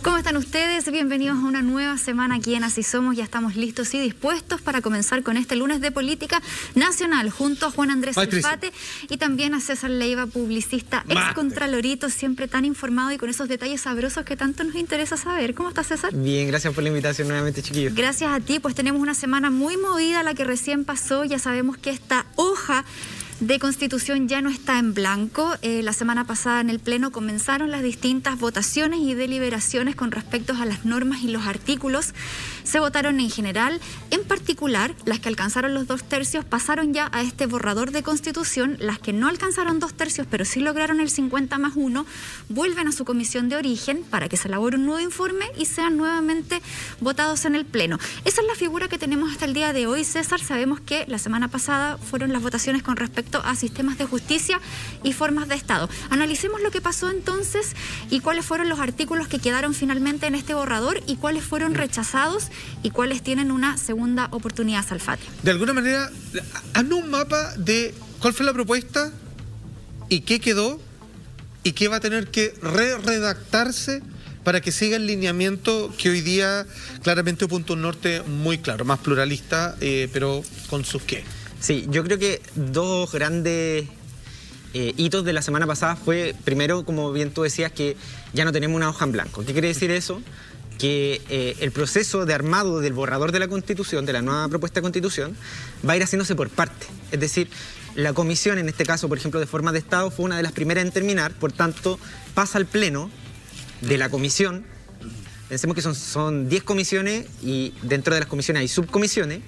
¿Cómo están ustedes? Bienvenidos a una nueva semana aquí en Así Somos. Ya estamos listos y dispuestos para comenzar con este lunes de política nacional, junto a Juan Andrés Alfate y también a César Leiva, publicista, ex contralorito, siempre tan informado y con esos detalles sabrosos que tanto nos interesa saber. ¿Cómo estás, César? Bien, gracias por la invitación nuevamente, chiquillos. Gracias a ti, pues tenemos una semana muy movida, la que recién pasó. Ya sabemos que esta hoja de Constitución ya no está en blanco. La semana pasada en el Pleno comenzaron las distintas votaciones y deliberaciones con respecto a las normas y los artículos. Se votaron en general, en particular las que alcanzaron los 2/3 pasaron ya a este borrador de Constitución. Las que no alcanzaron 2/3 pero sí lograron el 50+1 vuelven a su comisión de origen para que se elabore un nuevo informe y sean nuevamente votados en el Pleno. Esa es la figura que tenemos hasta el día de hoy, César. Sabemos que la semana pasada fueron las votaciones con respecto a sistemas de justicia y formas de Estado. Analicemos lo que pasó entonces y cuáles fueron los artículos que quedaron finalmente en este borrador y cuáles fueron rechazados y cuáles tienen una segunda oportunidad, Alfate. De alguna manera, hazme un mapa de cuál fue la propuesta y qué quedó y qué va a tener que redactarse para que siga el lineamiento que hoy día claramente apunta un norte muy claro, más pluralista, pero con sus qué. Sí, yo creo que dos grandes hitos de la semana pasada fue, primero, como bien tú decías, que ya no tenemos una hoja en blanco. ¿Qué quiere decir eso? Que el proceso de armado del borrador de la Constitución, de la nueva propuesta de Constitución, va a ir haciéndose por parte. Es decir, la comisión, en este caso, por ejemplo, de formas de Estado, fue una de las primeras en terminar, por tanto, pasa al Pleno de la comisión. Pensemos que son 10 comisiones y dentro de las comisiones hay subcomisiones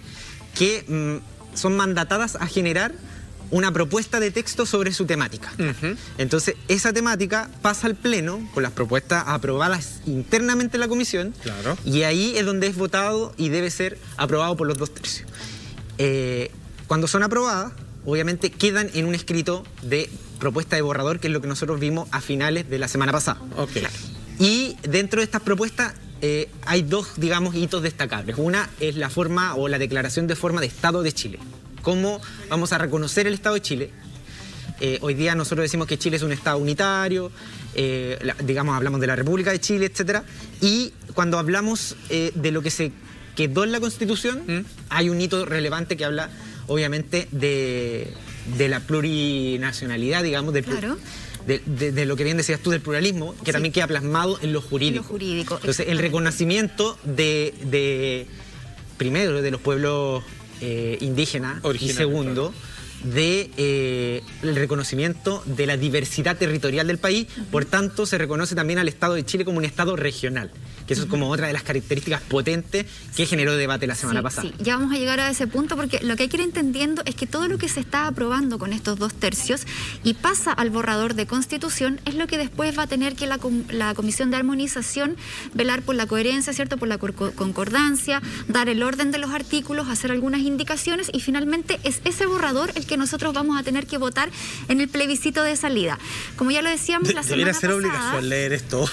que son mandatadas a generar una propuesta de texto sobre su temática. Entonces, esa temática pasa al Pleno con las propuestas aprobadas internamente en la comisión, y ahí es donde es votado y debe ser aprobado por los 2/3. Cuando son aprobadas, obviamente quedan en un escrito de propuesta de borrador, que es lo que nosotros vimos a finales de la semana pasada. Y dentro de estas propuestas hay dos, digamos, hitos destacables. Una es la forma o la declaración de forma de Estado de Chile. ¿Cómo vamos a reconocer el Estado de Chile? Hoy día nosotros decimos que Chile es un Estado unitario, digamos, hablamos de la República de Chile, etc. Y cuando hablamos de lo que se quedó en la Constitución, hay un hito relevante que habla, obviamente, de la plurinacionalidad, digamos, de lo que bien decías tú, del pluralismo, que también queda plasmado en lo jurídico. Entonces, el reconocimiento primero, de los pueblos indígenas, y segundo, el reconocimiento de la diversidad territorial del país. Por tanto, se reconoce también al Estado de Chile como un Estado regional, que eso es como otra de las características potentes que generó debate la semana pasada. Sí, ya vamos a llegar a ese punto, porque lo que hay que ir entendiendo es que todo lo que se está aprobando con estos 2/3 y pasa al borrador de Constitución es lo que después va a tener que la Comisión de Armonización velar por la coherencia, ¿cierto? Por la concordancia, dar el orden de los artículos, hacer algunas indicaciones, y finalmente es ese borrador el que nosotros vamos a tener que votar en el plebiscito de salida. Como ya lo decíamos la semana pasada... Debería ser obligación leer esto.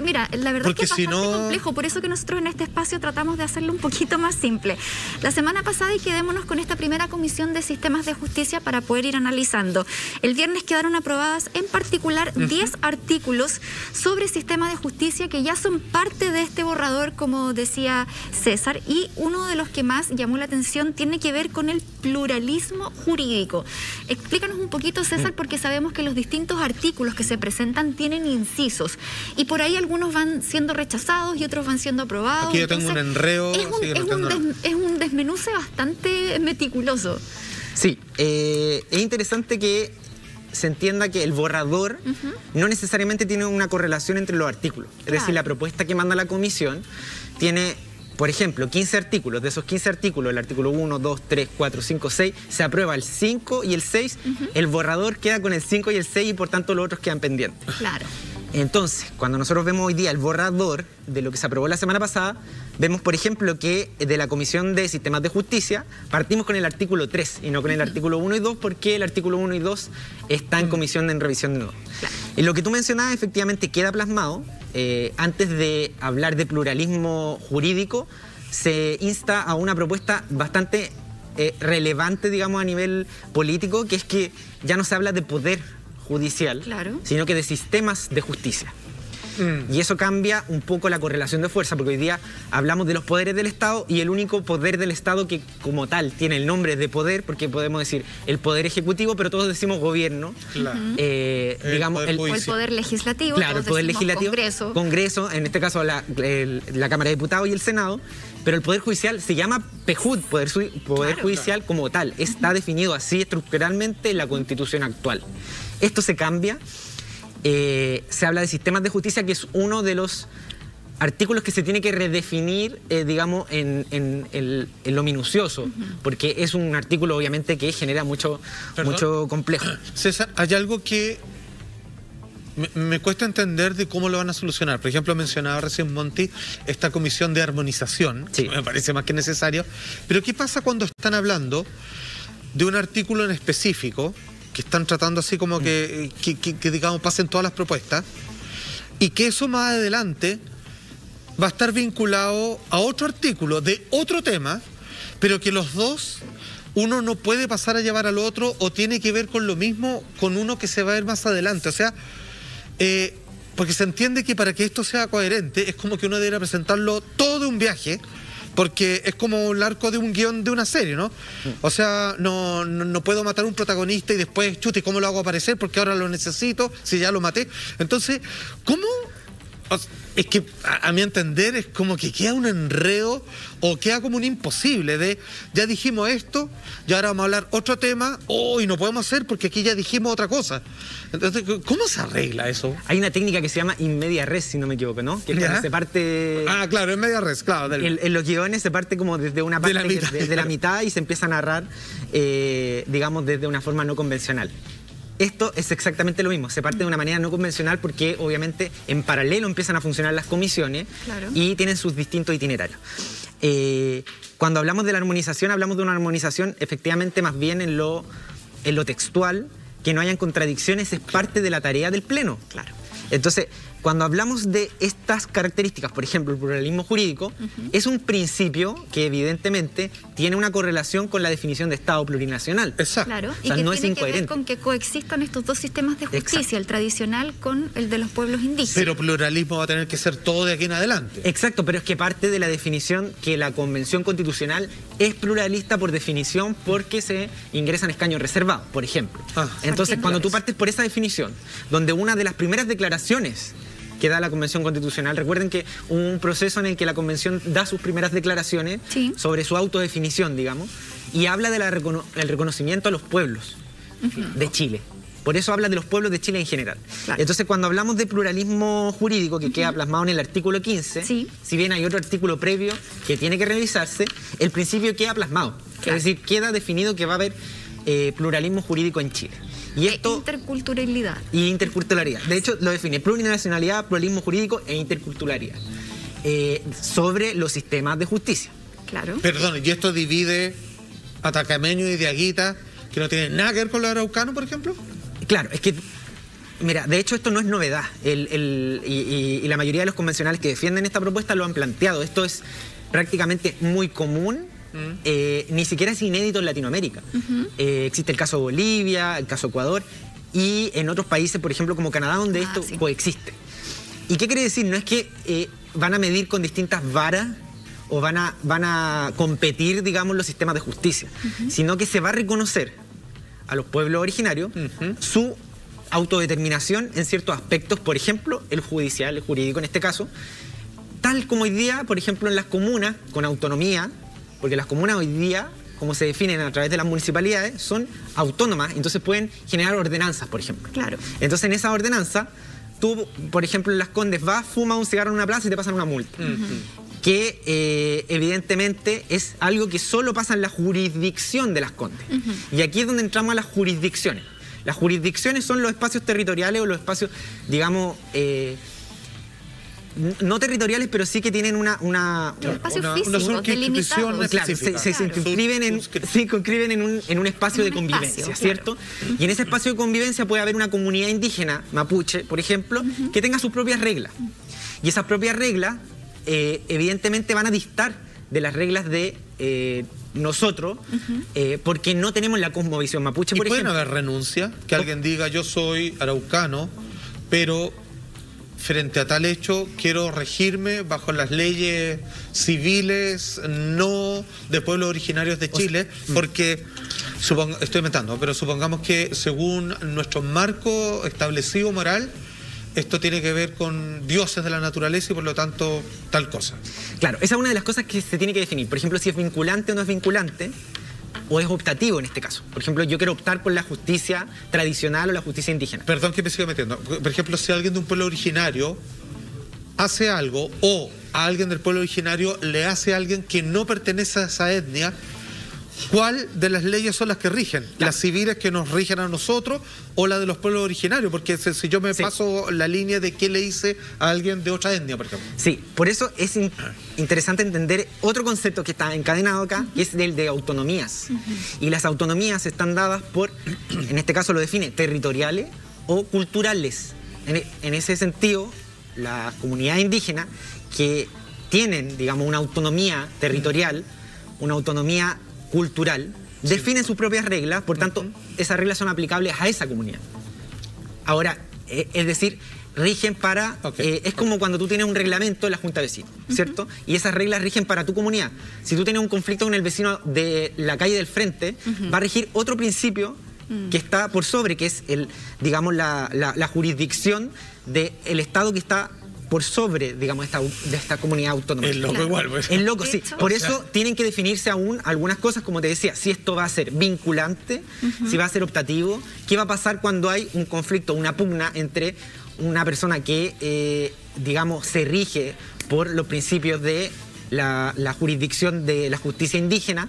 Mira, la verdad es que es bastante complejo, por eso que nosotros en este espacio tratamos de hacerlo un poquito más simple. La semana pasada, y quedémonos con esta primera comisión de sistemas de justicia para poder ir analizando. El viernes quedaron aprobadas en particular 10 artículos sobre sistema de justicia que ya son parte de este borrador, como decía César, y uno de los que más llamó la atención tiene que ver con el pluralismo jurídico. Explícanos un poquito, César, porque sabemos que los distintos artículos que se presentan tienen incisos y por ahí algunos van siendo rechazados y otros van siendo aprobados. Aquí yo tengo un enreo. Es un desmenuce bastante meticuloso. Sí, es interesante que se entienda que el borrador no necesariamente tiene una correlación entre los artículos. Es decir, la propuesta que manda la comisión tiene, por ejemplo, 15 artículos. De esos 15 artículos, el artículo 1, 2, 3, 4, 5, 6, se aprueba el 5 y el 6. El borrador queda con el 5 y el 6 y por tanto los otros quedan pendientes. Claro. Entonces, cuando nosotros vemos hoy día el borrador de lo que se aprobó la semana pasada, vemos, por ejemplo, que de la Comisión de Sistemas de Justicia partimos con el artículo 3 y no con el artículo 1 y 2, porque el artículo 1 y 2 está en comisión en revisión de nuevo. Claro. Y lo que tú mencionabas efectivamente queda plasmado. Antes de hablar de pluralismo jurídico, se insta a una propuesta bastante relevante, digamos, a nivel político, que es que ya no se habla de poder judicial, sino que de sistemas de justicia. Y eso cambia un poco la correlación de fuerza, porque hoy día hablamos de los poderes del Estado y el único poder del Estado que como tal tiene el nombre de poder, porque podemos decir el poder ejecutivo, pero todos decimos gobierno. Digamos, el poder legislativo, claro, el poder legislativo, Congreso, en este caso la Cámara de Diputados y el Senado, pero el Poder Judicial se llama PEJUD, Poder Judicial como tal. Está definido así estructuralmente en la Constitución actual. Esto se cambia. Se habla de sistemas de justicia, que es uno de los artículos que se tiene que redefinir, digamos, en lo minucioso, porque es un artículo obviamente que genera mucho complejo. César, hay algo que me cuesta entender de cómo lo van a solucionar. Por ejemplo, mencionaba recién Monty esta comisión de armonización, que me parece más que necesario, pero ¿qué pasa cuando están hablando de un artículo en específico que están tratando así como que digamos pasen todas las propuestas, y que eso más adelante va a estar vinculado a otro artículo de otro tema, pero que los dos, uno no puede pasar a llevar al otro, o tiene que ver con lo mismo con uno que se va a ver más adelante? O sea, porque se entiende que para que esto sea coherente es como que uno debería presentarlo todo de un viaje, porque es como el arco de un guión de una serie, ¿no? O sea, no puedo matar a un protagonista y después, chute, ¿cómo lo hago aparecer? Porque ahora lo necesito, si ya lo maté. Entonces, ¿cómo? Es que a mi entender es como que queda un enredo, o queda como un imposible de, ya dijimos esto, y ahora vamos a hablar otro tema, y no podemos hacer porque aquí ya dijimos otra cosa. Entonces, ¿cómo se arregla eso? Hay una técnica que se llama in media res, si no me equivoco, ¿no? Que se parte... Ah, claro, en media res, claro. En los guiones se parte como desde una parte de la mitad y se empieza a narrar, digamos, desde una forma no convencional. Esto es exactamente lo mismo, se parte de una manera no convencional porque obviamente en paralelo empiezan a funcionar las comisiones y tienen sus distintos itinerarios. Cuando hablamos de la armonización, hablamos de una armonización efectivamente más bien en lo textual, que no hayan contradicciones, es parte de la tarea del Pleno. Entonces, cuando hablamos de estas características, por ejemplo, el pluralismo jurídico, es un principio que evidentemente tiene una correlación con la definición de Estado plurinacional. Exacto. Claro, o sea, y que no tiene es incoherente. que ver con que coexistan estos dos sistemas de justicia, Exacto. el tradicional con el de los pueblos indígenas. Pero pluralismo va a tener que ser todo de aquí en adelante. Exacto, pero es que parte de la definición que la Convención Constitucional es pluralista por definición porque se ingresan escaños reservados, por ejemplo. Entonces, cuando tú partes por esa definición, donde una de las primeras declaraciones que da la Convención Constitucional, recuerden que un proceso en el que la Convención da sus primeras declaraciones sobre su autodefinición, digamos, y habla del reconocimiento a los pueblos de Chile. Por eso habla de los pueblos de Chile en general. Entonces, cuando hablamos de pluralismo jurídico, que queda plasmado en el artículo 15, si bien hay otro artículo previo que tiene que revisarse, el principio queda plasmado. Es decir, queda definido que va a haber pluralismo jurídico en Chile. Y esto, interculturalidad. Y interculturalidad. De hecho, lo define plurinacionalidad, pluralismo jurídico e interculturalidad. Sobre los sistemas de justicia. Claro. Perdón, ¿y esto divide atacameño y diaguita, que no tienen nada que ver con los araucanos, por ejemplo? Claro, es que, mira, de hecho esto no es novedad. Y la mayoría de los convencionales que defienden esta propuesta lo han planteado. Esto es prácticamente muy común. Ni siquiera es inédito en Latinoamérica. Existe el caso de Bolivia, el caso de Ecuador y en otros países, por ejemplo, como Canadá, donde esto coexiste. ¿Y qué quiere decir? No es que van a medir con distintas varas o van a competir, digamos, los sistemas de justicia, sino que se va a reconocer a los pueblos originarios su autodeterminación en ciertos aspectos, por ejemplo, el judicial, el jurídico en este caso, tal como hoy día, por ejemplo, en las comunas con autonomía, porque las comunas hoy día, como se definen a través de las municipalidades, son autónomas, entonces pueden generar ordenanzas, por ejemplo. Claro. Entonces, en esa ordenanza, tú, por ejemplo, en Las Condes vas, fumas un cigarro en una plaza y te pasan una multa. Que evidentemente es algo que solo pasa en la jurisdicción de Las Condes. Y aquí es donde entramos a las jurisdicciones. Las jurisdicciones son los espacios territoriales o los espacios, digamos, no territoriales, pero sí que tienen una espacio físico delimitado. Claro, se circunscriben en un espacio de convivencia, ¿cierto? Y en ese espacio de convivencia puede haber una comunidad indígena, mapuche, por ejemplo, que tenga sus propias reglas. Y esas propias reglas, evidentemente, van a distar de las reglas de nosotros, porque no tenemos la cosmovisión mapuche, por pueden ejemplo. haber renuncia, que alguien diga yo soy araucano, pero frente a tal hecho quiero regirme bajo las leyes civiles no de pueblos originarios de Chile, porque estoy inventando, pero supongamos que según nuestro marco establecido moral, esto tiene que ver con dioses de la naturaleza y por lo tanto tal cosa. Claro, esa es una de las cosas que se tiene que definir. Por ejemplo, si es vinculante o no es vinculante, o es optativo en este caso. Por ejemplo, yo quiero optar por la justicia tradicional o la justicia indígena. Perdón que me siga metiendo. Por ejemplo, si alguien de un pueblo originario hace algo, o a alguien del pueblo originario le hace a alguien que no pertenece a esa etnia, ¿cuál de las leyes son las que rigen? Claro. ¿Las civiles que nos rigen a nosotros o la de los pueblos originarios? Porque si yo me paso la línea de qué le hice a alguien de otra etnia, por ejemplo. Sí, por eso es interesante entender otro concepto que está encadenado acá, que es el de autonomías. Y las autonomías están dadas por, en este caso lo define, territoriales o culturales. En ese sentido, las comunidades indígenas que tienen, digamos, una autonomía territorial, una autonomía cultural, definen sus propias reglas, por tanto, esas reglas son aplicables a esa comunidad. Ahora, es decir, rigen para... es como cuando tú tienes un reglamento en la Junta de Vecinos, ¿cierto? Y esas reglas rigen para tu comunidad. Si tú tienes un conflicto con el vecino de la calle del frente, va a regir otro principio que está por sobre, que es, digamos, la jurisdicción del Estado que está por sobre, digamos, de esta comunidad autónoma. Es loco igual, pues. Es loco, sí. Por eso tienen que definirse aún algunas cosas, como te decía, si esto va a ser vinculante, si va a ser optativo, qué va a pasar cuando hay un conflicto, una pugna entre una persona que, digamos, se rige por los principios de la jurisdicción de la justicia indígena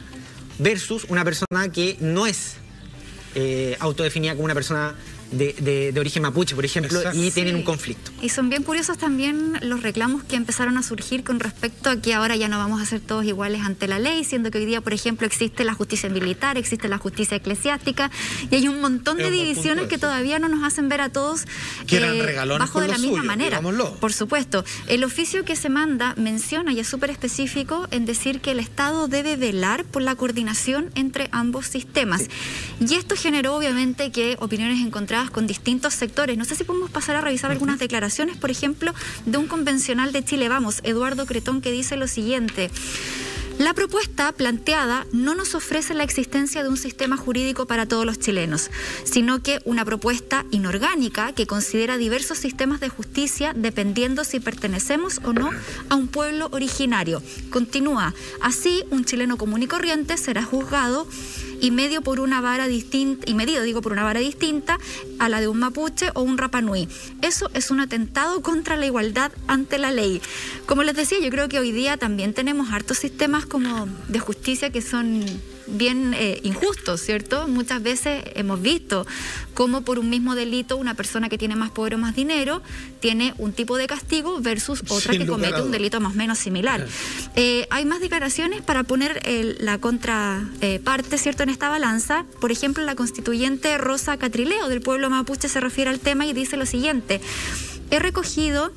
versus una persona que no es autodefinida como una persona de origen mapuche, por ejemplo. Exacto. Y tienen un conflicto. Y son bien curiosos también los reclamos que empezaron a surgir con respecto a que ahora ya no vamos a ser todos iguales ante la ley, siendo que hoy día, por ejemplo, existe la justicia militar, existe la justicia eclesiástica, y hay un montón de divisiones que todavía no nos hacen ver a todos bajo de la misma manera. Digámoslo. Por supuesto. El oficio que se manda menciona, y es súper específico, en decir que el Estado debe velar por la coordinación entre ambos sistemas. Sí. Y esto generó, obviamente, que opiniones encontradas con distintos sectores. No sé si podemos pasar a revisar algunas declaraciones, por ejemplo, de un convencional de Chile Vamos, Eduardo Cretón, que dice lo siguiente: la propuesta planteada no nos ofrece la existencia de un sistema jurídico para todos los chilenos, sino que una propuesta inorgánica que considera diversos sistemas de justicia dependiendo si pertenecemos o no a un pueblo originario. Continúa: así, un chileno común y corriente será juzgado y medido por una vara distinta a la de un mapuche o un rapanui. Eso es un atentado contra la igualdad ante la ley. Como les decía, yo creo que hoy día también tenemos hartos sistemas como de justicia que son bien injustos, ¿cierto? Muchas veces hemos visto cómo por un mismo delito una persona que tiene más poder o más dinero tiene un tipo de castigo versus otra que comete un delito más o menos similar. Hay más declaraciones para poner la contraparte, ¿cierto?, en esta balanza. Por ejemplo, la constituyente Rosa Catrileo del pueblo mapuche se refiere al tema y dice lo siguiente: he recogido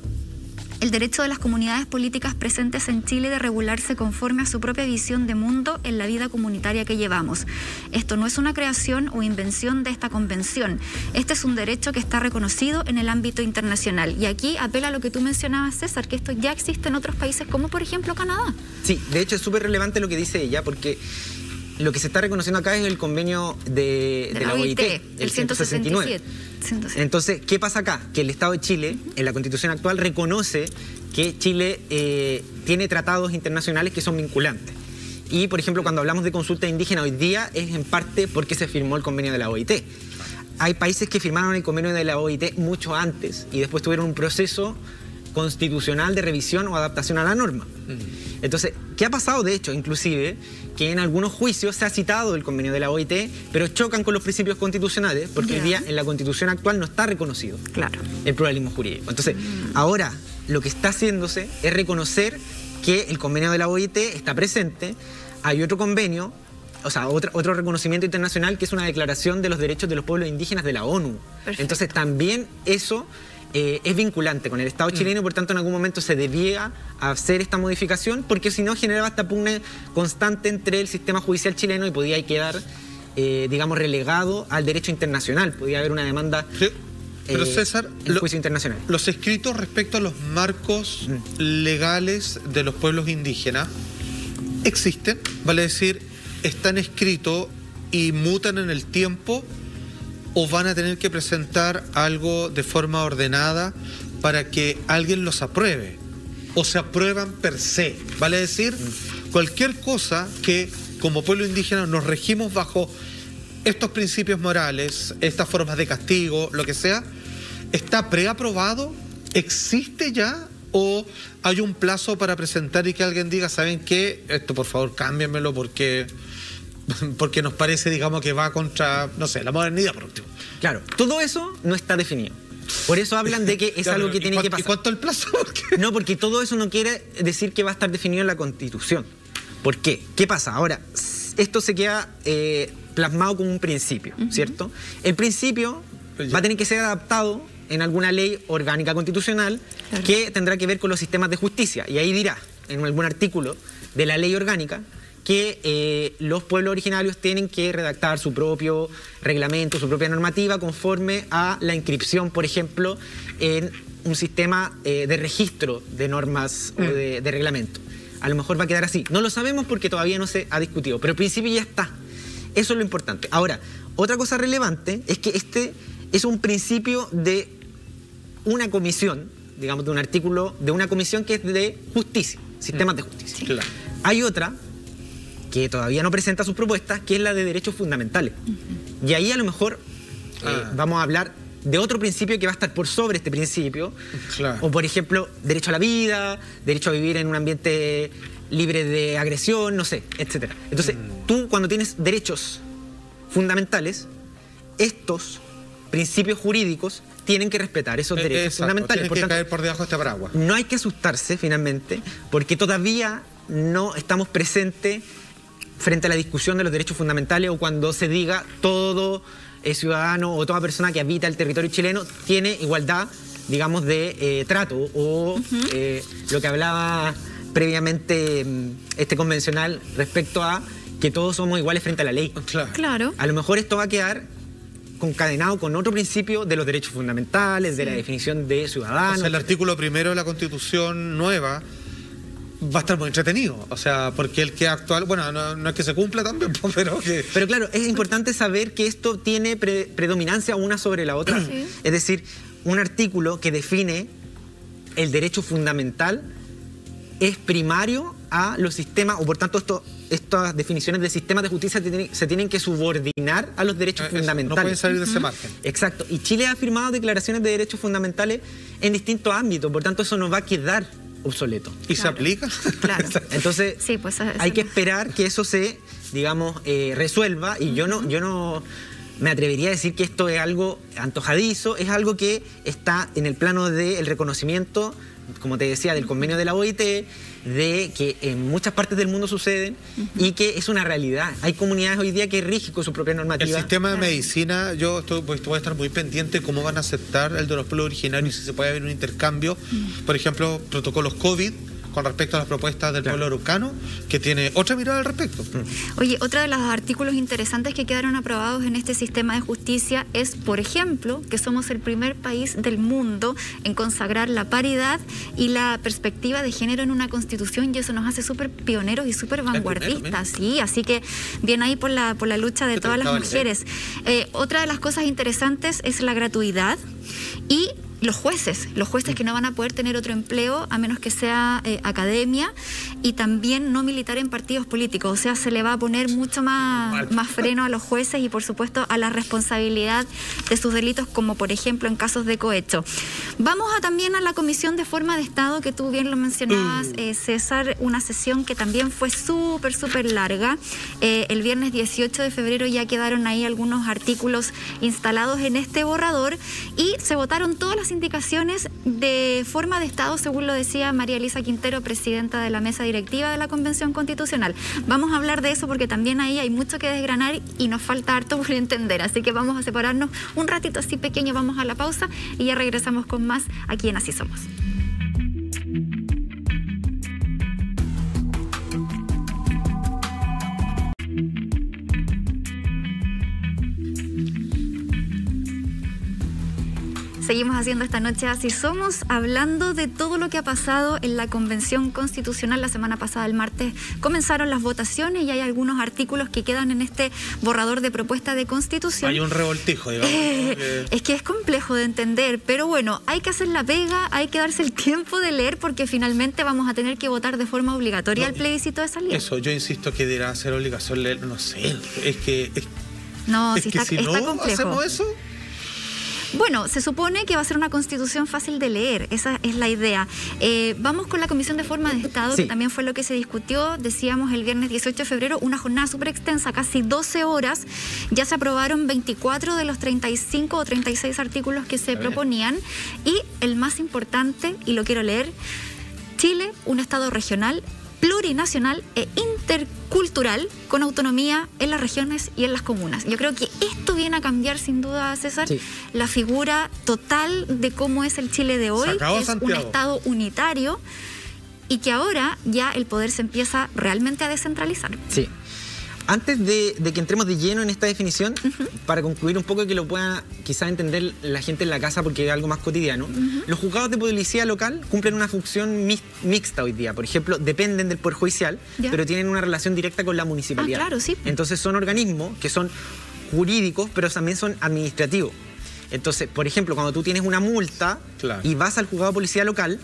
el derecho de las comunidades políticas presentes en Chile de regularse conforme a su propia visión de mundo en la vida comunitaria que llevamos. Esto no es una creación o invención de esta convención. Este es un derecho que está reconocido en el ámbito internacional. Y aquí apela a lo que tú mencionabas, César, que esto ya existe en otros países como, por ejemplo, Canadá. Sí, de hecho es súper relevante lo que dice ella, porque lo que se está reconociendo acá es el convenio de la OIT, el 169. Entonces, ¿qué pasa acá? Que el Estado de Chile, en la Constitución actual, reconoce que Chile tiene tratados internacionales que son vinculantes. Y, por ejemplo, cuando hablamos de consulta indígena hoy día, es en parte porque se firmó el convenio de la OIT. Hay países que firmaron el convenio de la OIT mucho antes y después tuvieron un proceso constitucional de revisión o adaptación a la norma. Entonces, ¿qué ha pasado de hecho? Inclusive, que en algunos juicios se ha citado el convenio de la OIT, pero chocan con los principios constitucionales, porque hoy día en la Constitución actual no está reconocido el pluralismo jurídico. Entonces, ahora lo que está haciéndose es reconocer que el convenio de la OIT está presente. Hay otro convenio, o sea, otro reconocimiento internacional, que es una declaración de los derechos de los pueblos indígenas de la ONU. Perfecto. Entonces, también eso es vinculante con el Estado chileno y por tanto en algún momento se debía hacer esta modificación, porque si no generaba esta pugna constante entre el sistema judicial chileno y podía quedar, digamos, relegado al derecho internacional. Podía haber una demanda pero César, en juicio internacional. Los escritos respecto a los marcos legales de los pueblos indígenas existen, vale decir, están escritos y mutan en el tiempo, o van a tener que presentar algo de forma ordenada para que alguien los apruebe, o se aprueban per se, vale decir, cualquier cosa que como pueblo indígena nos regimos bajo estos principios morales, estas formas de castigo, lo que sea, ¿está preaprobado? ¿Existe ya? ¿O hay un plazo para presentar y que alguien diga, ¿saben qué? Esto por favor cámbienmelo porque nos parece, digamos, que va contra, no sé, la modernidad por último? Claro, todo eso no está definido. Por eso hablan de que es Claro, algo que tiene que pasar. ¿Y cuánto el plazo? No, porque todo eso no quiere decir que va a estar definido en la Constitución. ¿Por qué? ¿Qué pasa? Ahora, esto se queda plasmado como un principio, ¿cierto? El principio va a tener que ser adaptado en alguna ley orgánica constitucional que tendrá que ver con los sistemas de justicia. Y ahí dirá, en algún artículo de la ley orgánica, que los pueblos originarios tienen que redactar su propio reglamento, su propia normativa, conforme a la inscripción, por ejemplo, en un sistema de registro de normas o de reglamento. A lo mejor va a quedar así. No lo sabemos porque todavía no se ha discutido, pero el principio ya está. Eso es lo importante. Ahora, otra cosa relevante es que este es un principio de una comisión, digamos, de un artículo de una comisión que es de justicia, sistemas de justicia. Claro. Hay otra que todavía no presenta sus propuestas, que es la de derechos fundamentales. Y ahí a lo mejor vamos a hablar de otro principio que va a estar por sobre este principio. Claro. O por ejemplo, derecho a la vida, derecho a vivir en un ambiente libre de agresión, no sé, etcétera. Entonces, tú cuando tienes derechos fundamentales, estos principios jurídicos tienen que respetar esos derechos fundamentales. Tienen que caer por debajo de este paraguas. No hay que asustarse finalmente, porque todavía no estamos presentes frente a la discusión de los derechos fundamentales, o cuando se diga todo ciudadano o toda persona que habita el territorio chileno tiene igualdad, digamos, de trato, o lo que hablaba previamente este convencional respecto a que todos somos iguales frente a la ley. Claro. A lo mejor esto va a quedar concadenado con otro principio de los derechos fundamentales, de la definición de ciudadano. O sea, el artículo primero de la Constitución nueva va a estar muy entretenido, o sea, porque el que actual, bueno, no es que se cumpla también, pero que... Pero claro, es importante saber que esto tiene predominancia una sobre la otra. Sí. Es decir, un artículo que define el derecho fundamental es primario a los sistemas, o por tanto estas definiciones de sistemas de justicia se tienen que subordinar a los derechos fundamentales. No pueden salir de ese margen. Exacto. Y Chile ha firmado declaraciones de derechos fundamentales en distintos ámbitos, por tanto eso no va a quedar obsoleto. ¿Y se aplica? Claro. Entonces, Sí, pues, hay que esperar que eso se, digamos, resuelva, y yo no me atrevería a decir que esto es algo antojadizo, es algo que está en el plano del reconocimiento, como te decía, del convenio de la OIT, de que en muchas partes del mundo suceden y que es una realidad. Hay comunidades hoy día que rigen con su propia normativa. El sistema de medicina, yo voy a estar muy pendiente cómo van a aceptar el de los pueblos originarios, si se puede haber un intercambio, por ejemplo, protocolos COVID con respecto a las propuestas del pueblo araucano, que tiene otra mirada al respecto. Oye, otro de los artículos interesantes que quedaron aprobados en este sistema de justicia es, por ejemplo, que somos el primer país del mundo en consagrar la paridad y la perspectiva de género en una constitución, y eso nos hace súper pioneros y súper vanguardistas. Sí, así que bien ahí por la lucha de todas las mujeres. Otra de las cosas interesantes es la gratuidad y los jueces que no van a poder tener otro empleo a menos que sea academia, y también no militar en partidos políticos. O sea, se le va a poner mucho más freno a los jueces y por supuesto a la responsabilidad de sus delitos, como por ejemplo en casos de cohecho. Vamos también a la Comisión de Forma de Estado, que tú bien lo mencionabas, César, una sesión que también fue súper larga. El viernes 18 de febrero ya quedaron ahí algunos artículos instalados en este borrador y se votaron todas las últimas indicaciones de forma de Estado, según lo decía María Elisa Quintero, presidenta de la mesa directiva de la Convención Constitucional. Vamos a hablar de eso porque también ahí hay mucho que desgranar y nos falta harto por entender. Así que vamos a separarnos un ratito así pequeño, vamos a la pausa y ya regresamos con más aquí en Así Somos. Seguimos haciendo esta noche Así Somos, hablando de todo lo que ha pasado en la Convención Constitucional. La semana pasada, el martes, comenzaron las votaciones y hay algunos artículos que quedan en este borrador de propuesta de Constitución. Hay un revoltijo, digamos. Es que es complejo de entender, pero bueno, hay que hacer la pega, hay que darse el tiempo de leer porque finalmente vamos a tener que votar de forma obligatoria el plebiscito de salida. Eso, yo insisto que deberá ser obligación leer, no sé, es que si no hacemos eso... Bueno, se supone que va a ser una constitución fácil de leer, esa es la idea. Vamos con la Comisión de Forma de Estado, sí, que también fue lo que se discutió, decíamos el viernes 18 de febrero, una jornada súper extensa, casi 12 horas. Ya se aprobaron 24 de los 35 o 36 artículos que se proponían. Y el más importante, y lo quiero leer, Chile, un Estado regional, plurinacional e intercultural con autonomía en las regiones y en las comunas. Yo creo que esto viene a cambiar sin duda, César, sí, la figura total de cómo es el Chile de hoy, que es un Estado unitario y que ahora ya el poder se empieza realmente a descentralizar. Sí. Antes de que entremos de lleno en esta definición, para concluir un poco y que lo pueda quizás entender la gente en la casa porque es algo más cotidiano, los juzgados de policía local cumplen una función mixta hoy día. Por ejemplo, dependen del Poder Judicial, pero tienen una relación directa con la municipalidad. Claro, sí. Entonces son organismos que son jurídicos, pero también son administrativos. Entonces, por ejemplo, cuando tú tienes una multa y vas al juzgado de policía local,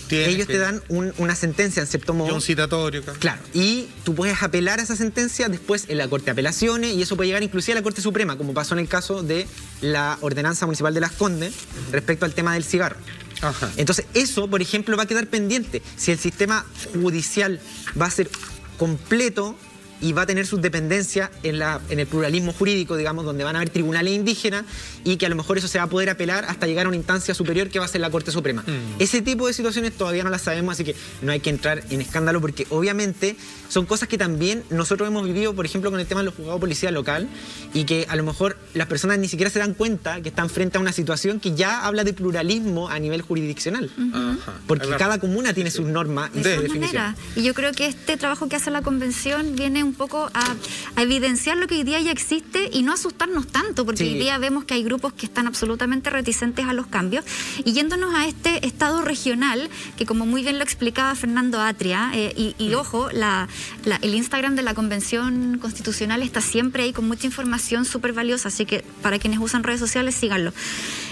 ellos te dan una sentencia, en cierto modo. Un citatorio. Claro. Y tú puedes apelar a esa sentencia después en la Corte de Apelaciones y eso puede llegar inclusive a la Corte Suprema, como pasó en el caso de la Ordenanza Municipal de Las Condes respecto al tema del cigarro. Ajá. Entonces, eso, por ejemplo, va a quedar pendiente. Si el sistema judicial va a ser completo y va a tener sus dependencias en el pluralismo jurídico, digamos, donde van a haber tribunales indígenas y que a lo mejor eso se va a poder apelar hasta llegar a una instancia superior que va a ser la Corte Suprema. Ese tipo de situaciones todavía no las sabemos, así que no hay que entrar en escándalo porque obviamente son cosas que también nosotros hemos vivido, por ejemplo, con el tema de los juzgados de policía local y que a lo mejor las personas ni siquiera se dan cuenta que están frente a una situación que ya habla de pluralismo a nivel jurisdiccional. Porque cada comuna tiene sus normas y su definición. Y yo creo que este trabajo que hace la Convención viene un poco a evidenciar lo que hoy día ya existe y no asustarnos tanto, porque hoy día vemos que hay grupos que están absolutamente reticentes a los cambios. Y yéndonos a este Estado regional, que como muy bien lo explicaba Fernando Atria, y ojo, el Instagram de la Convención Constitucional está siempre ahí con mucha información súper valiosa, así que para quienes usan redes sociales, síganlo.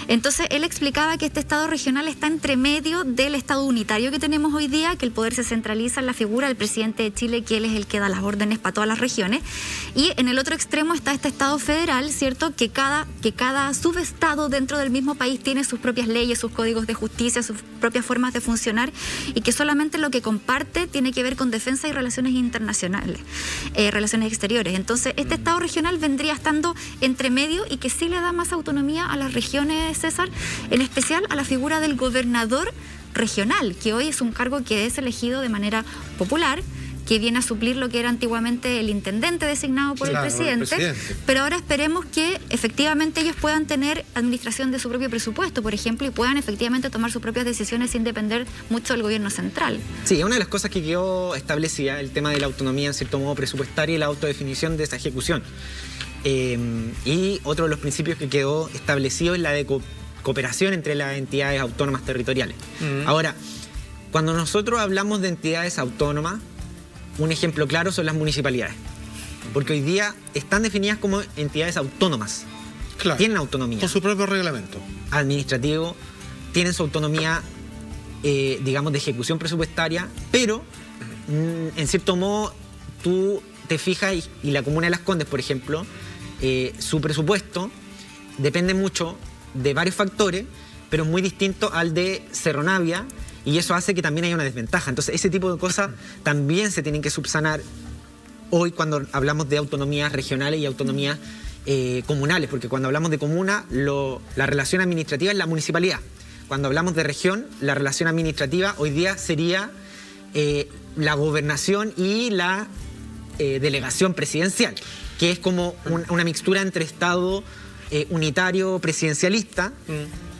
Entonces, él explicaba que este Estado regional está entre medio del Estado unitario que tenemos hoy día, que el poder se centraliza en la figura del presidente de Chile, que él es el que da las órdenes para todas las regiones. Y en el otro extremo está este Estado federal, ¿cierto? Que cada subestado dentro del mismo país tiene sus propias leyes, sus códigos de justicia, sus propias formas de funcionar y que solamente lo que comparte tiene que ver con defensa y relaciones internacionales, relaciones exteriores. Entonces, este Estado regional vendría estando entre medio y que sí le da más autonomía a las regiones, César, en especial a la figura del gobernador regional, que hoy es un cargo que es elegido de manera popular, que viene a suplir lo que era antiguamente el intendente designado por el presidente, pero ahora esperemos que efectivamente ellos puedan tener administración de su propio presupuesto, por ejemplo, y puedan efectivamente tomar sus propias decisiones sin depender mucho del gobierno central. Sí, una de las cosas que quedó establecida, el tema de la autonomía en cierto modo presupuestaria y la autodefinición de esa ejecución. Y otro de los principios que quedó establecido es la de cooperación entre las entidades autónomas territoriales. Ahora, cuando nosotros hablamos de entidades autónomas, un ejemplo claro son las municipalidades, porque hoy día están definidas como entidades autónomas. Claro, tienen autonomía. Con su propio reglamento administrativo, tienen su autonomía, digamos, de ejecución presupuestaria, pero en cierto modo tú te fijas y la comuna de Las Condes, por ejemplo, su presupuesto depende mucho de varios factores, pero es muy distinto al de Cerro Navia, y eso hace que también haya una desventaja. Entonces, ese tipo de cosas también se tienen que subsanar hoy cuando hablamos de autonomías regionales y autonomías comunales, porque cuando hablamos de comuna, la relación administrativa es la municipalidad. cuando hablamos de región, la relación administrativa hoy día sería la gobernación y la delegación presidencial, que es como una mixtura entre Estado unitario presidencialista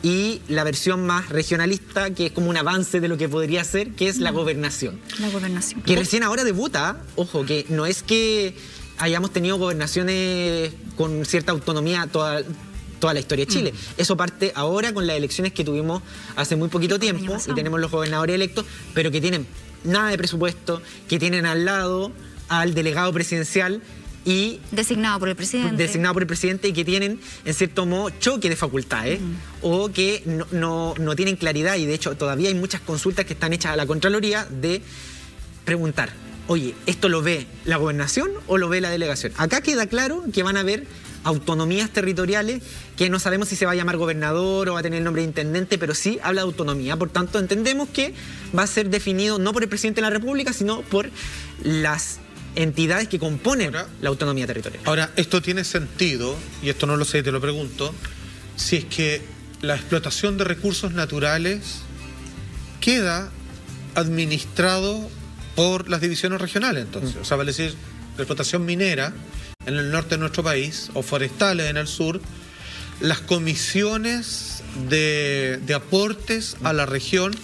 y la versión más regionalista, que es como un avance de lo que podría ser, que es la gobernación. La gobernación. Que recién ahora debuta, ojo, que no es que hayamos tenido gobernaciones con cierta autonomía toda la historia de Chile. Eso parte ahora con las elecciones que tuvimos hace muy poquito tiempo, y tenemos los gobernadores electos, pero que tienen nada de presupuesto, que tienen al lado al delegado presidencial y designado por el presidente. Y que tienen, en cierto modo, choque de facultades o que no tienen claridad, y de hecho todavía hay muchas consultas que están hechas a la Contraloría de preguntar, oye, ¿esto lo ve la gobernación o lo ve la delegación? Acá queda claro que van a haber autonomías territoriales que no sabemos si se va a llamar gobernador o va a tener el nombre de intendente, pero sí habla de autonomía. Por tanto, entendemos que va a ser definido no por el presidente de la República, sino por las entidades que componen la autonomía territorial. Ahora, esto tiene sentido, y esto no lo sé, te lo pregunto, si es que la explotación de recursos naturales queda administrado por las divisiones regionales, entonces. O sea, vale decir, la explotación minera en el norte de nuestro país, o forestales en el sur, las comisiones de aportes a la región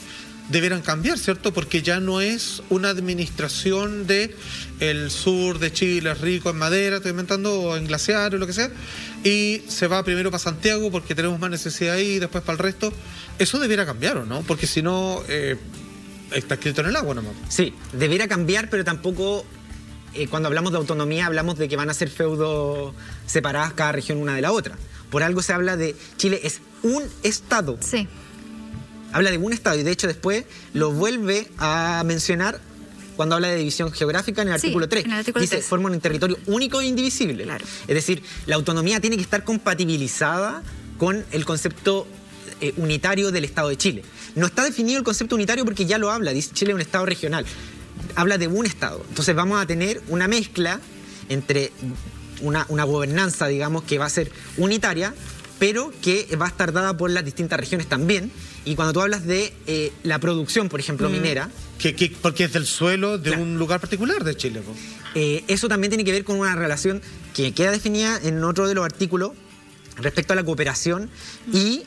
debieran cambiar, ¿cierto? Porque ya no es una administración de el sur de Chile, es rico en madera, estoy inventando, o en glaciares, o lo que sea, y se va primero para Santiago porque tenemos más necesidad ahí, y después para el resto. Eso debiera cambiar, ¿o no? Porque si no, está escrito en el agua nomás. Sí, debiera cambiar, pero tampoco, cuando hablamos de autonomía, hablamos de que van a ser feudos separadas cada región una de la otra. Por algo se habla de Chile es un estado. Sí. Habla de un estado, y de hecho después lo vuelve a mencionar cuando habla de división geográfica en el artículo 3. En el artículo dice, 3. forman un territorio único e indivisible. Claro. Es decir, la autonomía tiene que estar compatibilizada con el concepto unitario del Estado de Chile. No está definido el concepto unitario porque ya lo habla, dice Chile es un Estado regional. Habla de un Estado. Entonces vamos a tener una mezcla entre una gobernanza, digamos, que va a ser unitaria, pero que va a estar dada por las distintas regiones también. Y cuando tú hablas de la producción, por ejemplo, minera... Porque es del suelo de un lugar particular de Chile. Eso también tiene que ver con una relación que queda definida en otro de los artículos respecto a la cooperación y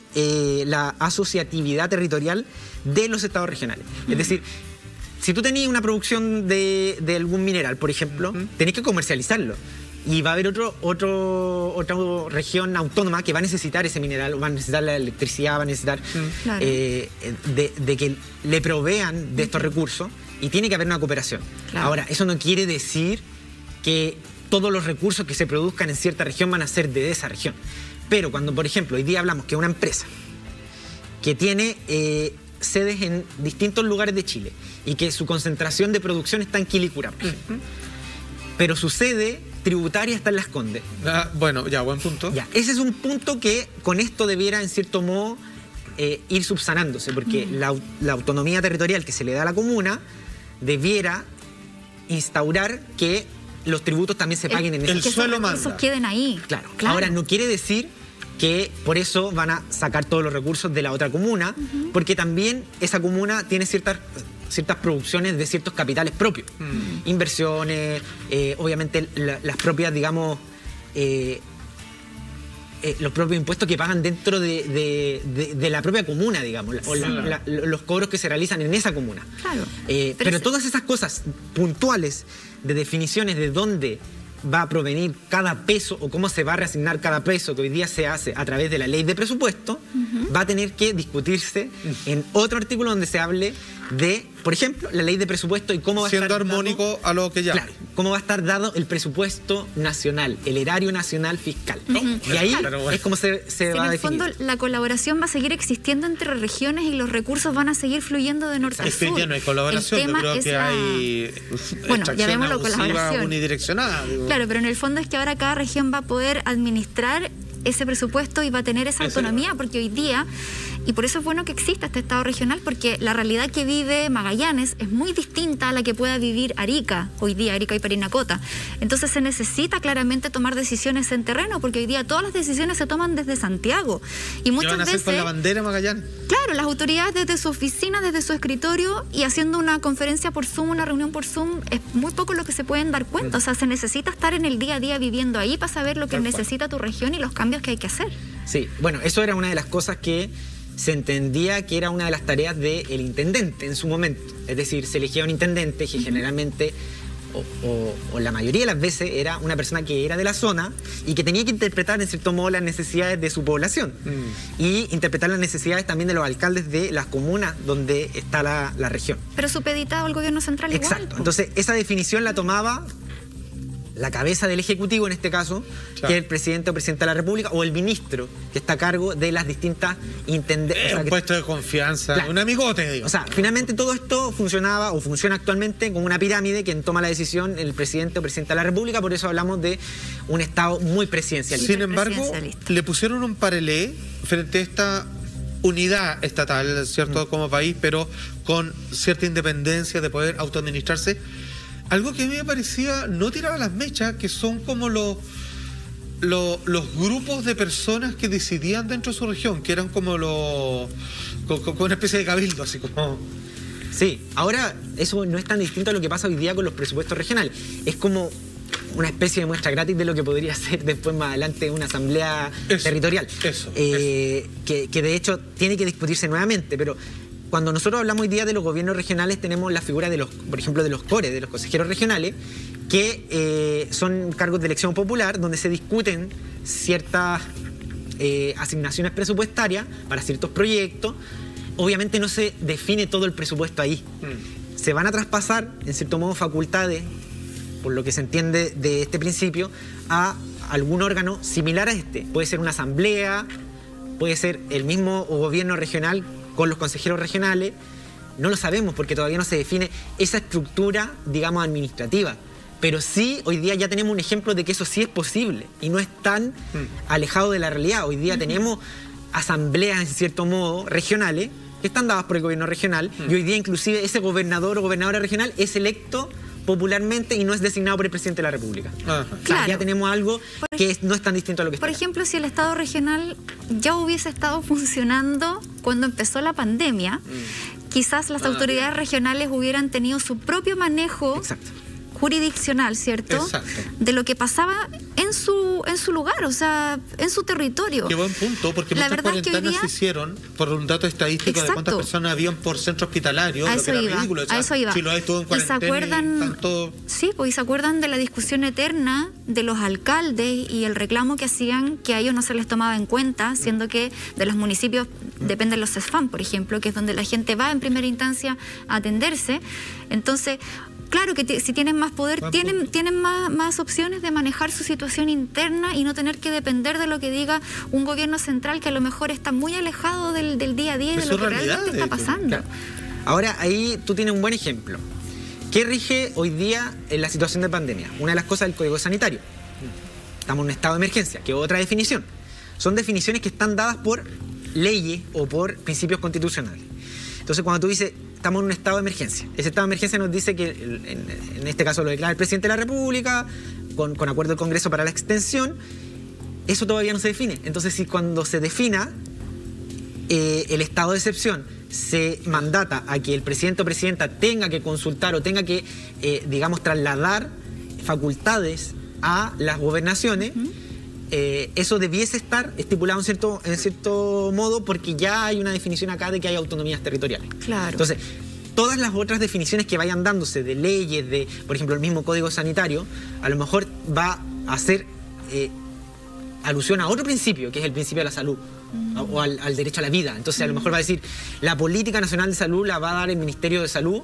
la asociatividad territorial de los estados regionales. Es decir, si tú tenías una producción de algún mineral, por ejemplo, tenés que comercializarlo. Y va a haber otra región autónoma que va a necesitar ese mineral, va a necesitar la electricidad, va a necesitar de que le provean de estos recursos, y tiene que haber una cooperación. Claro. Ahora, eso no quiere decir que todos los recursos que se produzcan en cierta región van a ser de esa región. Pero cuando, por ejemplo, hoy día hablamos que una empresa que tiene sedes en distintos lugares de Chile y que su concentración de producción está en Quilicura, por ejemplo, pero su sede tributaria está en Las Condes. Bueno, ya, buen punto. Ya, ese es un punto que con esto debiera, en cierto modo, ir subsanándose, porque la autonomía territorial que se le da a la comuna debiera instaurar que los tributos también se paguen en ese el suelo manda. Que esos queden ahí. Claro. Ahora, no quiere decir que por eso van a sacar todos los recursos de la otra comuna, porque también esa comuna tiene ciertas producciones de ciertos capitales propios, inversiones, obviamente las propias, digamos, los propios impuestos que pagan dentro de la propia comuna, digamos, o los cobros que se realizan en esa comuna. Claro. Pero todas esas cosas puntuales de definiciones de dónde va a provenir cada peso o cómo se va a reasignar cada peso que hoy día se hace a través de la ley de presupuesto, va a tener que discutirse en otro artículo donde se hable de, por ejemplo, la ley de presupuesto y cómo va a estar siendo armónico a lo que ya. Claro, cómo va a estar dado el presupuesto nacional, el erario nacional fiscal. Y ahí es como se va a definir. En el fondo, la colaboración va a seguir existiendo entre regiones y los recursos van a seguir fluyendo de norte a sur. Es que ya no hay colaboración, yo creo que hay llamémoslo colaboración unidireccionada. Claro, pero en el fondo es que ahora cada región va a poder administrar ese presupuesto y va a tener esa autonomía, porque hoy día Y por eso es bueno que exista este Estado regional, porque la realidad que vive Magallanes es muy distinta a la que pueda vivir Arica, hoy día Arica y Parinacota. Entonces se necesita claramente tomar decisiones en terreno, porque hoy día todas las decisiones se toman desde Santiago. Y muchas ¿Qué van a hacer veces con la bandera Magallanes? Claro, las autoridades desde su oficina, desde su escritorio y haciendo una conferencia por Zoom, una reunión por Zoom, es muy poco lo que se pueden dar cuenta. O sea, se necesita estar en el día a día viviendo ahí para saber lo que necesita tu región y los cambios que hay que hacer. Sí, bueno, eso era una de las cosas que se entendía que era una de las tareas del intendente en su momento. Es decir, se elegía un intendente que generalmente, o la mayoría de las veces, era una persona que era de la zona y que tenía que interpretar en cierto modo las necesidades de su población y interpretar las necesidades también de los alcaldes de las comunas donde está la región. Pero supeditado al gobierno central igual. Exacto. Entonces, esa definición la tomaba la cabeza del Ejecutivo, en este caso, claro, que es el presidente o presidenta de la República, o el ministro que está a cargo de las distintas intendencias. Un puesto de confianza, claro, un amigote, digo. O sea, finalmente todo esto funcionaba o funciona actualmente como una pirámide. Quien toma la decisión, el presidente o presidenta de la República, por eso hablamos de un Estado muy presidencialista. Sin embargo, le pusieron un parelé frente a esta unidad estatal, ¿cierto?, como país, pero con cierta independencia de poder autoadministrarse. Algo que a mí me parecía no tirar a las mechas, que son como los grupos de personas que decidían dentro de su región, que eran como una especie de cabildo, así como... Sí, ahora eso no es tan distinto a lo que pasa hoy día con los presupuestos regionales. Es como una especie de muestra gratis de lo que podría ser después más adelante una asamblea territorial. Que de hecho tiene que discutirse nuevamente, pero... Cuando nosotros hablamos hoy día de los gobiernos regionales, tenemos la figura de por ejemplo, de los CORE, de los consejeros regionales, que son cargos de elección popular, donde se discuten ciertas asignaciones presupuestarias para ciertos proyectos. Obviamente no se define todo el presupuesto ahí. Se van a traspasar, en cierto modo, facultades, por lo que se entiende de este principio, a algún órgano similar a este. Puede ser una asamblea, puede ser el mismo gobierno regional con los consejeros regionales. No lo sabemos porque todavía no se define esa estructura, digamos, administrativa. Pero sí, hoy día ya tenemos un ejemplo de que eso sí es posible y no es tan alejado de la realidad. Hoy día tenemos asambleas, en cierto modo, regionales, que están dadas por el gobierno regional, y hoy día inclusive ese gobernador o gobernadora regional es electo popularmente y no es designado por el presidente de la República. Claro. O sea, ya tenemos algo que no es tan distinto a lo que está. Por ejemplo, si el Estado regional ya hubiese estado funcionando cuando empezó la pandemia, quizás las autoridades regionales hubieran tenido su propio manejo jurisdiccional, ¿cierto? Exacto. De lo que pasaba en su lugar, o sea, en su territorio. Qué buen punto, porque muchas cuarentenas se hicieron por un dato estadístico de cuántas personas habían por centro hospitalario. A eso iba, ridículo. O sea, a eso iba. Chiloé estuvo en cuarentena. Sí, pues, y se acuerdan de la discusión eterna de los alcaldes y el reclamo que hacían que a ellos no se les tomaba en cuenta, siendo que de los municipios dependen los CESFAM, por ejemplo, que es donde la gente va en primera instancia a atenderse. Entonces, claro que si tienen más poder, tienen más opciones de manejar su situación interna y no tener que depender de lo que diga un gobierno central que a lo mejor está muy alejado del día a día y de lo que realmente está pasando. Claro. Ahora, ahí tú tienes un buen ejemplo. ¿Qué rige hoy día en la situación de pandemia? Una de las cosas del Código Sanitario. Estamos en un estado de emergencia, que es otra definición. Son definiciones que están dadas por leyes o por principios constitucionales. Entonces, cuando tú dices, estamos en un estado de emergencia, ese estado de emergencia nos dice que, en este caso lo declara el presidente de la República, con acuerdo del Congreso para la extensión, eso todavía no se define. Entonces, si cuando se defina el estado de excepción, se mandata a que el presidente o presidenta tenga que consultar o tenga que, digamos, trasladar facultades a las gobernaciones, eso debiese estar estipulado en cierto modo, porque ya hay una definición acá de que hay autonomías territoriales. Claro. Entonces, todas las otras definiciones que vayan dándose de leyes, de, por ejemplo, el mismo Código Sanitario, a lo mejor va a hacer alusión a otro principio, que es el principio de la salud, o al derecho a la vida. Entonces, a lo mejor va a decir, la Política Nacional de Salud la va a dar el Ministerio de Salud,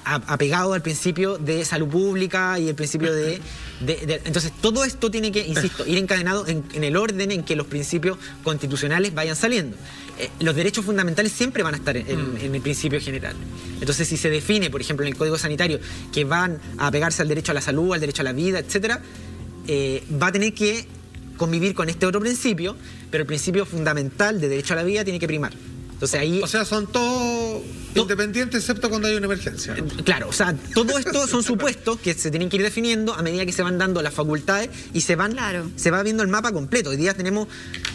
apegado al principio de salud pública y el principio de... Entonces, todo esto tiene que, insisto, ir encadenado en el orden en que los principios constitucionales vayan saliendo. Los derechos fundamentales siempre van a estar en el principio general. Entonces, si se define, por ejemplo, en el Código Sanitario, que van a apegarse al derecho a la salud, al derecho a la vida, etcétera, va a tener que convivir con este otro principio, pero el principio fundamental de derecho a la vida tiene que primar. Entonces ahí... O sea, son todos independientes excepto cuando hay una emergencia. Claro, o sea, todo esto son supuestos que se tienen que ir definiendo a medida que se van dando las facultades y se va viendo el mapa completo. Hoy día tenemos,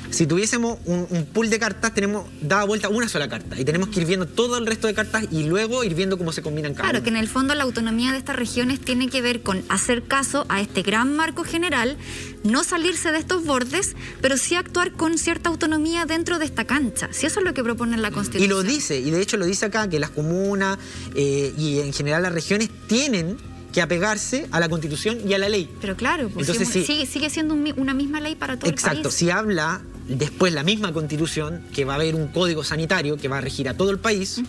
si tuviésemos un pool de cartas, tenemos dada vuelta una sola carta y tenemos que ir viendo todo el resto de cartas y luego ir viendo cómo se combinan cada Claro, una. que en el fondo la autonomía de estas regiones tiene que ver con hacer caso a este gran marco general, no salirse de estos bordes, pero sí actuar con cierta autonomía dentro de esta cancha. Si eso es lo que propone la Constitución. Y lo dice, y de hecho lo dice acá, que las comunas y en general las regiones tienen que apegarse a la Constitución y a la ley. Pero claro, pues Entonces, sigue siendo una misma ley para todo Exacto, el país. si habla después la misma Constitución que va a haber un código sanitario que va a regir a todo el país,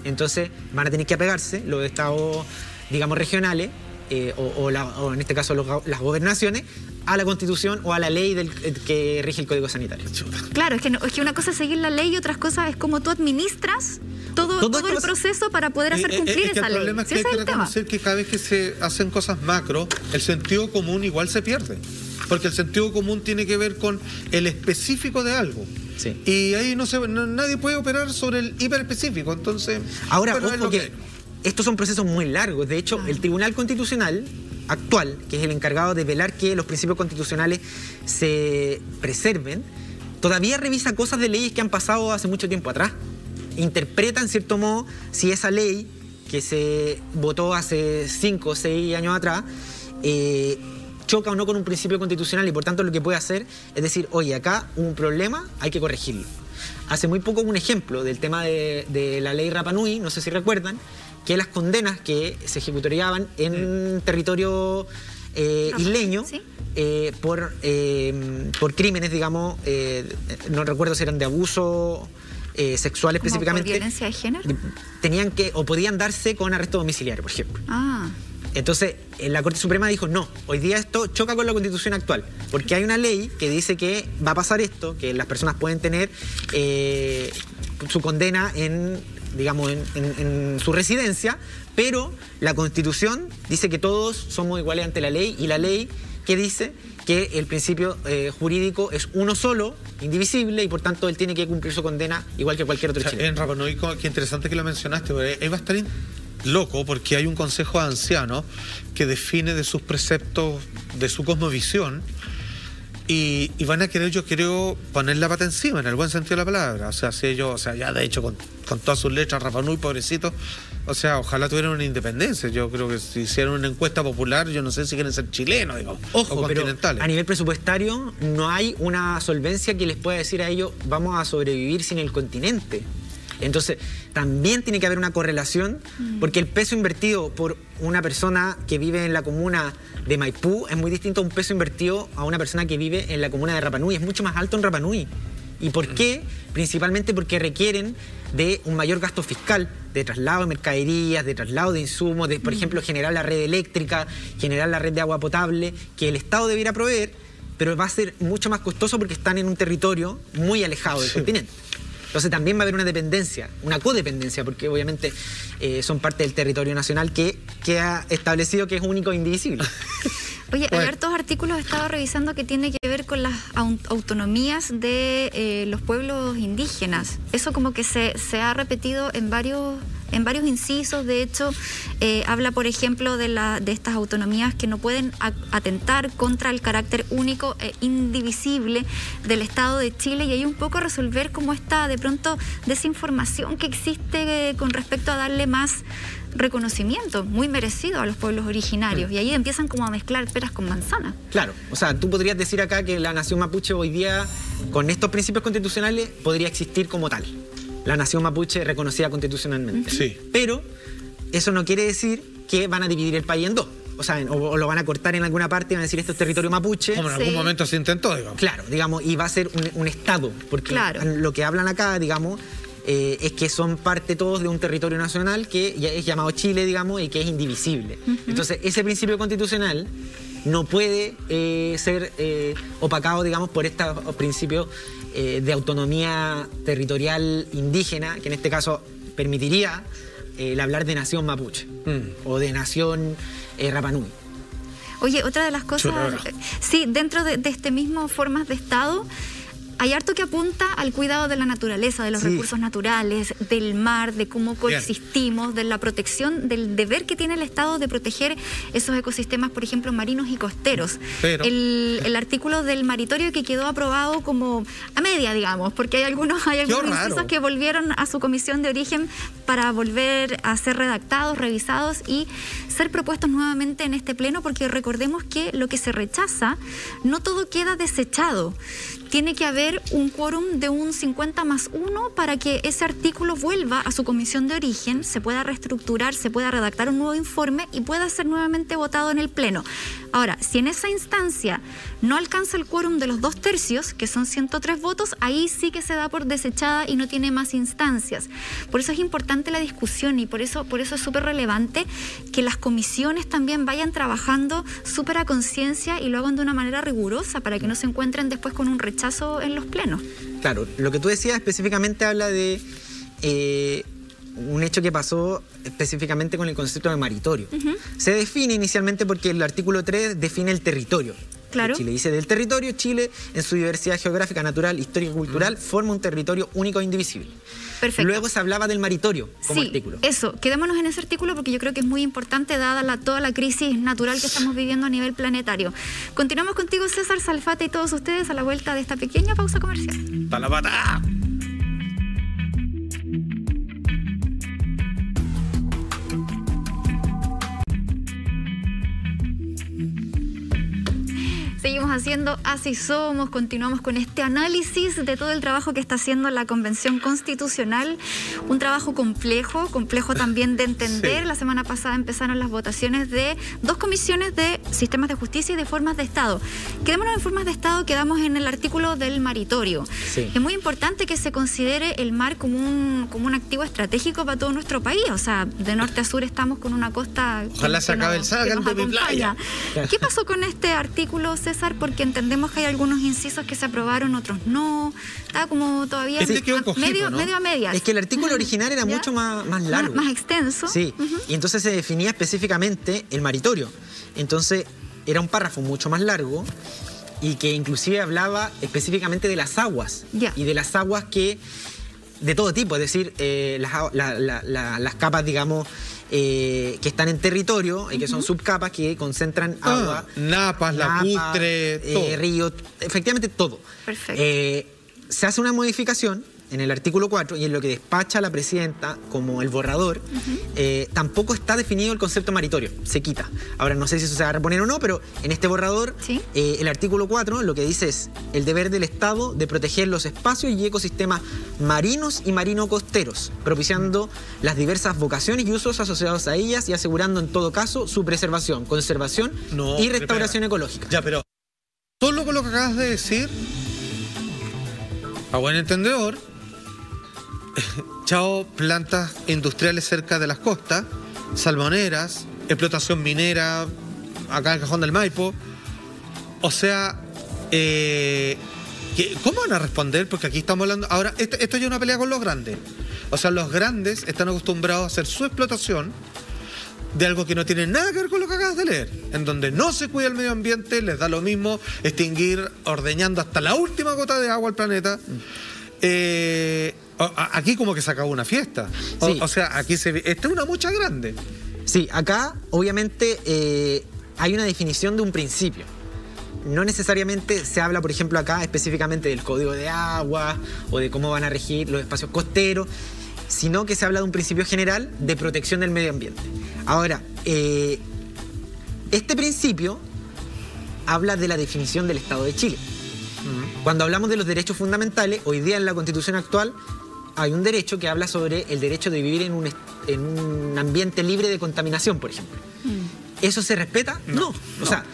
entonces van a tener que apegarse los estados, digamos, regionales, o en este caso las gobernaciones, a la Constitución o a la ley que rige el código sanitario. Claro, es que una cosa es seguir la ley y otras cosas es como tú administras todo el proceso para poder hacer cumplir esa ley. El problema es que hay que reconocer que cada vez que se hacen cosas macro, el sentido común igual se pierde. Porque el sentido común tiene que ver con el específico de algo. Sí. Y ahí nadie puede operar sobre el hiperespecífico. Entonces, ahora, bueno, ojo que estos son procesos muy largos. De hecho, el Tribunal Constitucional actual, que es el encargado de velar que los principios constitucionales se preserven, todavía revisa cosas de leyes que han pasado hace mucho tiempo atrás. Interpreta, en cierto modo, si esa ley que se votó hace 5 o 6 años atrás choca o no con un principio constitucional, y por tanto lo que puede hacer es decir, oye, acá hubo un problema, hay que corregirlo. Hace muy poco un ejemplo del tema de la ley Rapa Nui, no sé si recuerdan, que las condenas que se ejecutarían en territorio isleño, ¿sí? por crímenes, digamos, no recuerdo si eran de abuso sexual específicamente. ¿Por violencia de género? Tenían que, o podían darse con arresto domiciliario, por ejemplo. Entonces, la Corte Suprema dijo, no, hoy día esto choca con la Constitución actual, porque hay una ley que dice que va a pasar esto, que las personas pueden tener su condena en su residencia, pero la Constitución dice que todos somos iguales ante la ley, y la ley que dice que el principio jurídico es uno solo, indivisible, y por tanto él tiene que cumplir su condena igual que cualquier otro chileno. En Rapa Nui, qué interesante que lo mencionaste, porque ahí va a estar loco, porque hay un consejo de ancianos que define de sus preceptos, de su cosmovisión, y van a querer, yo creo, poner la pata encima, en el buen sentido de la palabra. O sea, si ellos, ya de hecho, con todas sus letras, Rapa Nui, pobrecito, o sea, ojalá tuvieran una independencia. Yo creo que si hicieran una encuesta popular, yo no sé si quieren ser chilenos, digamos, ojo, o continentales. Pero a nivel presupuestario no hay una solvencia que les pueda decir a ellos, vamos a sobrevivir sin el continente. Entonces, también tiene que haber una correlación, porque el peso invertido por una persona que vive en la comuna de Maipú es muy distinto a un peso invertido a una persona que vive en la comuna de Rapa Nui. Es mucho más alto en Rapa Nui. ¿Y por qué? Principalmente porque requieren de un mayor gasto fiscal, de traslado de mercaderías, de traslado de insumos, de, por ejemplo, generar la red eléctrica, generar la red de agua potable, que el Estado debiera proveer, pero va a ser mucho más costoso porque están en un territorio muy alejado del continente. Entonces también va a haber una dependencia, una codependencia, porque obviamente son parte del territorio nacional que ha establecido que es único e indivisible. Oye, hay hartos artículos he estado revisando que tiene que ver con las autonomías de los pueblos indígenas. Eso como que se ha repetido en varios incisos. De hecho, habla, por ejemplo, de estas autonomías que no pueden atentar contra el carácter único e indivisible del Estado de Chile, y hay un poco resolver como esta, de pronto, desinformación que existe con respecto a darle más reconocimiento muy merecido a los pueblos originarios, y ahí empiezan como a mezclar peras con manzanas. Claro, o sea, tú podrías decir acá que la nación mapuche hoy día, con estos principios constitucionales, podría existir como tal. La nación mapuche reconocida constitucionalmente. Sí. Pero eso no quiere decir que van a dividir el país en dos. O sea, o lo van a cortar en alguna parte y van a decir esto es territorio mapuche. Como en algún momento se intentó, digamos. Claro, digamos, y va a ser un Estado, porque lo que hablan acá, digamos, es que son parte todos de un territorio nacional que ya es llamado Chile, digamos, y que es indivisible. Entonces, ese principio constitucional no puede ser opacado, digamos, por estos principios de autonomía territorial indígena, que en este caso permitiría el hablar de nación mapuche o de nación Rapa Nui. Oye, otra de las cosas, sí, dentro de este mismo formas de Estado, hay harto que apunta al cuidado de la naturaleza, de los recursos naturales, del mar, de cómo coexistimos, de la protección, del deber que tiene el Estado de proteger esos ecosistemas, por ejemplo, marinos y costeros. Pero el artículo del maritorio que quedó aprobado como a media, digamos, porque hay algunos incisos que volvieron a su comisión de origen para volver a ser redactados, revisados y ser propuestos nuevamente en este pleno, porque recordemos que lo que se rechaza, no todo queda desechado. Tiene que haber un quórum de un 50+1 para que ese artículo vuelva a su comisión de origen, se pueda reestructurar, se pueda redactar un nuevo informe y pueda ser nuevamente votado en el Pleno. Ahora, si en esa instancia no alcanza el quórum de los 2/3, que son 103 votos, ahí sí que se da por desechada y no tiene más instancias. Por eso es importante la discusión y por eso es súper relevante que las comisiones también vayan trabajando súper a conciencia y lo hagan de una manera rigurosa para que no se encuentren después con un rechazo en los plenos. Claro, lo que tú decías específicamente habla de un hecho que pasó específicamente con el concepto de maritorio. Se define inicialmente porque el artículo 3 define el territorio. Claro. Chile dice, del territorio, Chile, en su diversidad geográfica, natural, histórica y cultural, forma un territorio único e indivisible. Perfecto. Luego se hablaba del maritorio como artículo. Eso, quedémonos en ese artículo porque yo creo que es muy importante dada toda la crisis natural que estamos viviendo a nivel planetario. Continuamos contigo, César Salfate, y todos ustedes a la vuelta de esta pequeña pausa comercial. ¡Pa la pata! Seguimos haciendo Así Somos, continuamos con este análisis de todo el trabajo que está haciendo la Convención Constitucional, un trabajo complejo también de entender. Sí. La semana pasada empezaron las votaciones de 2 comisiones de sistemas de justicia y de formas de Estado. Quedémonos en formas de Estado, quedamos en el artículo del maritorio. Sí. Es muy importante que se considere el mar como un activo estratégico para todo nuestro país, o sea, de norte a sur estamos con una costa Ojalá se acabe el Sagan de mi playa. ¿Qué pasó con este artículo, César? Porque entendemos que hay algunos incisos que se aprobaron, otros no. Está como todavía medio a medias. Es que el artículo original era mucho más largo. Más extenso. Sí, y entonces se definía específicamente el maritorio. Entonces era un párrafo mucho más largo y que inclusive hablaba específicamente de las aguas. Y de las aguas que de todo tipo, es decir, las capas, digamos, que están en territorio y que son subcapas que concentran agua. Napas, lacustre, todo. Ríos, efectivamente todo. Perfecto. Se hace una modificación en el artículo 4 y en lo que despacha la presidenta como el borrador, tampoco está definido el concepto maritorio, se quita. Ahora no sé si eso se va a reponer o no, pero en este borrador, el artículo 4 lo que dice es el deber del Estado de proteger los espacios y ecosistemas marinos y marino-costeros, propiciando las diversas vocaciones y usos asociados a ellas y asegurando en todo caso su preservación, conservación y restauración ecológica. Ya, pero todo lo que acabas de decir, a buen entendedor, chao plantas industriales cerca de las costas, salmoneras, explotación minera acá en el Cajón del Maipo. O sea, ¿cómo van a responder? Porque aquí estamos hablando... Ahora, esto ya es una pelea con los grandes. O sea, los grandes están acostumbrados a hacer su explotación de algo que no tiene nada que ver con lo que acabas de leer, en donde no se cuida el medio ambiente, les da lo mismo extinguir, ordeñando hasta la última gota de agua al planeta. Aquí como que se acabó una fiesta. O sea, aquí esta es una mucha grande. Sí, acá obviamente hay una definición de un principio. No necesariamente se habla, por ejemplo, acá específicamente del código de agua o de cómo van a regir los espacios costeros, sino que se habla de un principio general de protección del medio ambiente. Ahora, este principio habla de la definición del Estado de Chile. Cuando hablamos de los derechos fundamentales, hoy día en la Constitución actual hay un derecho que habla sobre el derecho de vivir en un ambiente libre de contaminación, por ejemplo. ¿Eso se respeta? No. O sea,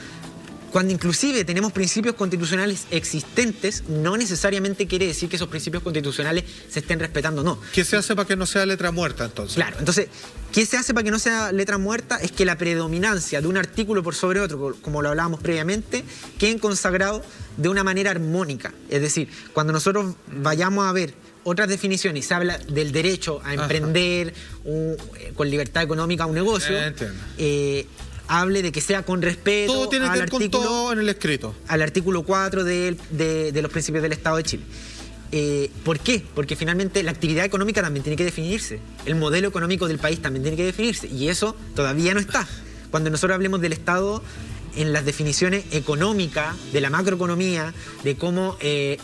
cuando inclusive tenemos principios constitucionales existentes, no necesariamente quiere decir que esos principios constitucionales se estén respetando, no. ¿Qué se hace para que no sea letra muerta, entonces? Claro, entonces, ¿qué se hace para que no sea letra muerta? Es que la predominancia de un artículo por sobre otro, como lo hablábamos previamente, queden consagrados de una manera armónica. Es decir, cuando nosotros vayamos a ver otras definiciones y se habla del derecho a emprender con libertad económica un negocio, hable de que sea con respeto todo tiene que ver con todo en el escrito. Al artículo 4 de los principios del Estado de Chile. ¿Por qué? Porque finalmente la actividad económica también tiene que definirse. El modelo económico del país también tiene que definirse. Y eso todavía no está. Cuando nosotros hablemos del Estado, en las definiciones económicas, de la macroeconomía, de cómo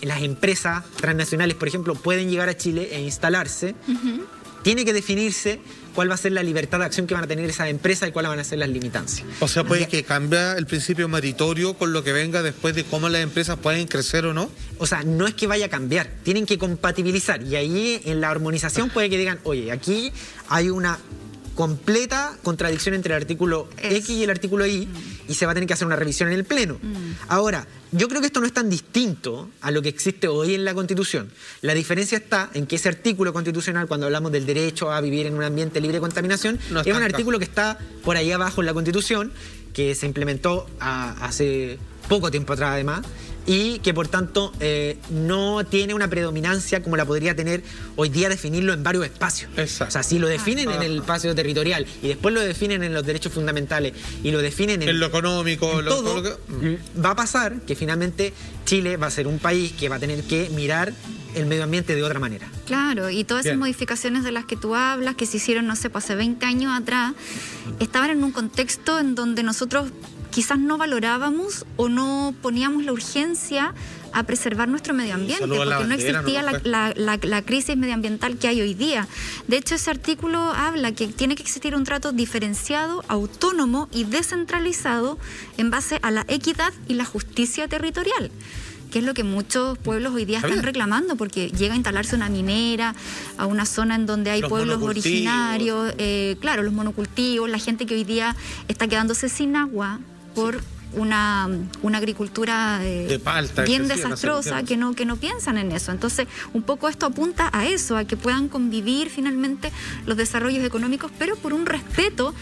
las empresas transnacionales, por ejemplo, pueden llegar a Chile e instalarse, tiene que definirse cuál va a ser la libertad de acción que van a tener esas empresas y cuáles van a ser las limitancias. O sea, puede que cambie el principio meritorio con lo que venga después de cómo las empresas pueden crecer o no. O sea, no es que vaya a cambiar, tienen que compatibilizar. Y ahí en la armonización puede que digan, oye, aquí hay una completa contradicción entre el artículo X y el artículo Y, y se va a tener que hacer una revisión en el Pleno. Ahora, yo creo que esto no es tan distinto a lo que existe hoy en la Constitución. La diferencia está en que ese artículo constitucional, cuando hablamos del derecho a vivir en un ambiente libre de contaminación, no es un artículo que está por ahí abajo en la Constitución, que se implementó hace poco tiempo atrás además, y que por tanto no tiene una predominancia como la podría tener hoy día definirlo en varios espacios. Exacto. O sea, si lo definen en el espacio territorial y después lo definen en los derechos fundamentales y lo definen en lo económico, todo lo que va a pasar que finalmente Chile va a ser un país que va a tener que mirar el medio ambiente de otra manera. Claro, y todas esas modificaciones de las que tú hablas, que se hicieron, no sé, pues hace 20 años atrás, estaban en un contexto en donde nosotros quizás no valorábamos o no poníamos la urgencia a preservar nuestro medio ambiente, porque no existía la crisis medioambiental que hay hoy día. De hecho, ese artículo habla que tiene que existir un trato diferenciado, autónomo y descentralizado en base a la equidad y la justicia territorial, que es lo que muchos pueblos hoy día están reclamando, porque llega a instalarse una minera a una zona en donde hay pueblos originarios, claro, los monocultivos, la gente que hoy día está quedándose sin agua por una agricultura de palta, bien desastrosa, que no piensan en eso. Entonces, un poco esto apunta a eso, a que puedan convivir finalmente los desarrollos económicos, pero por un respeto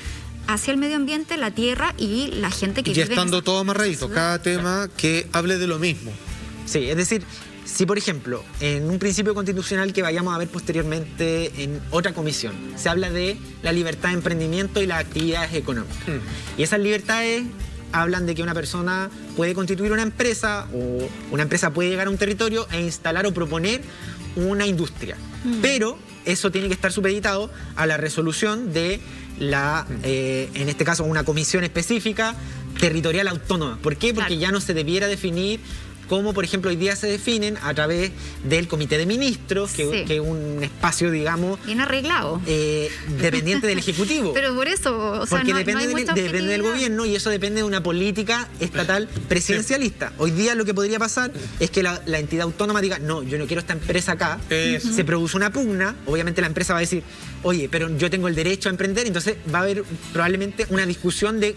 hacia el medio ambiente, la tierra y la gente que vive. Y estando todo amarradito, cada tema que hable de lo mismo. Sí, es decir, si por ejemplo, en un principio constitucional que vayamos a ver posteriormente en otra comisión, se habla de la libertad de emprendimiento y las actividades económicas. Y esas libertades hablan de que una persona puede constituir una empresa o una empresa puede llegar a un territorio e instalar o proponer una industria. Pero eso tiene que estar supeditado a la resolución de en este caso, una comisión específica territorial autónoma. ¿Por qué? Porque ya no se debiera definir como, por ejemplo, hoy día se definen a través del Comité de Ministros, que es un espacio, digamos... bien arreglado. Dependiente del Ejecutivo. Pero por eso, o sea, porque depende del gobierno y eso depende de una política estatal presidencialista. Hoy día lo que podría pasar es que la entidad autónoma diga, no, yo no quiero esta empresa acá. Se produce una pugna, obviamente la empresa va a decir, oye, pero yo tengo el derecho a emprender, entonces va a haber probablemente una discusión de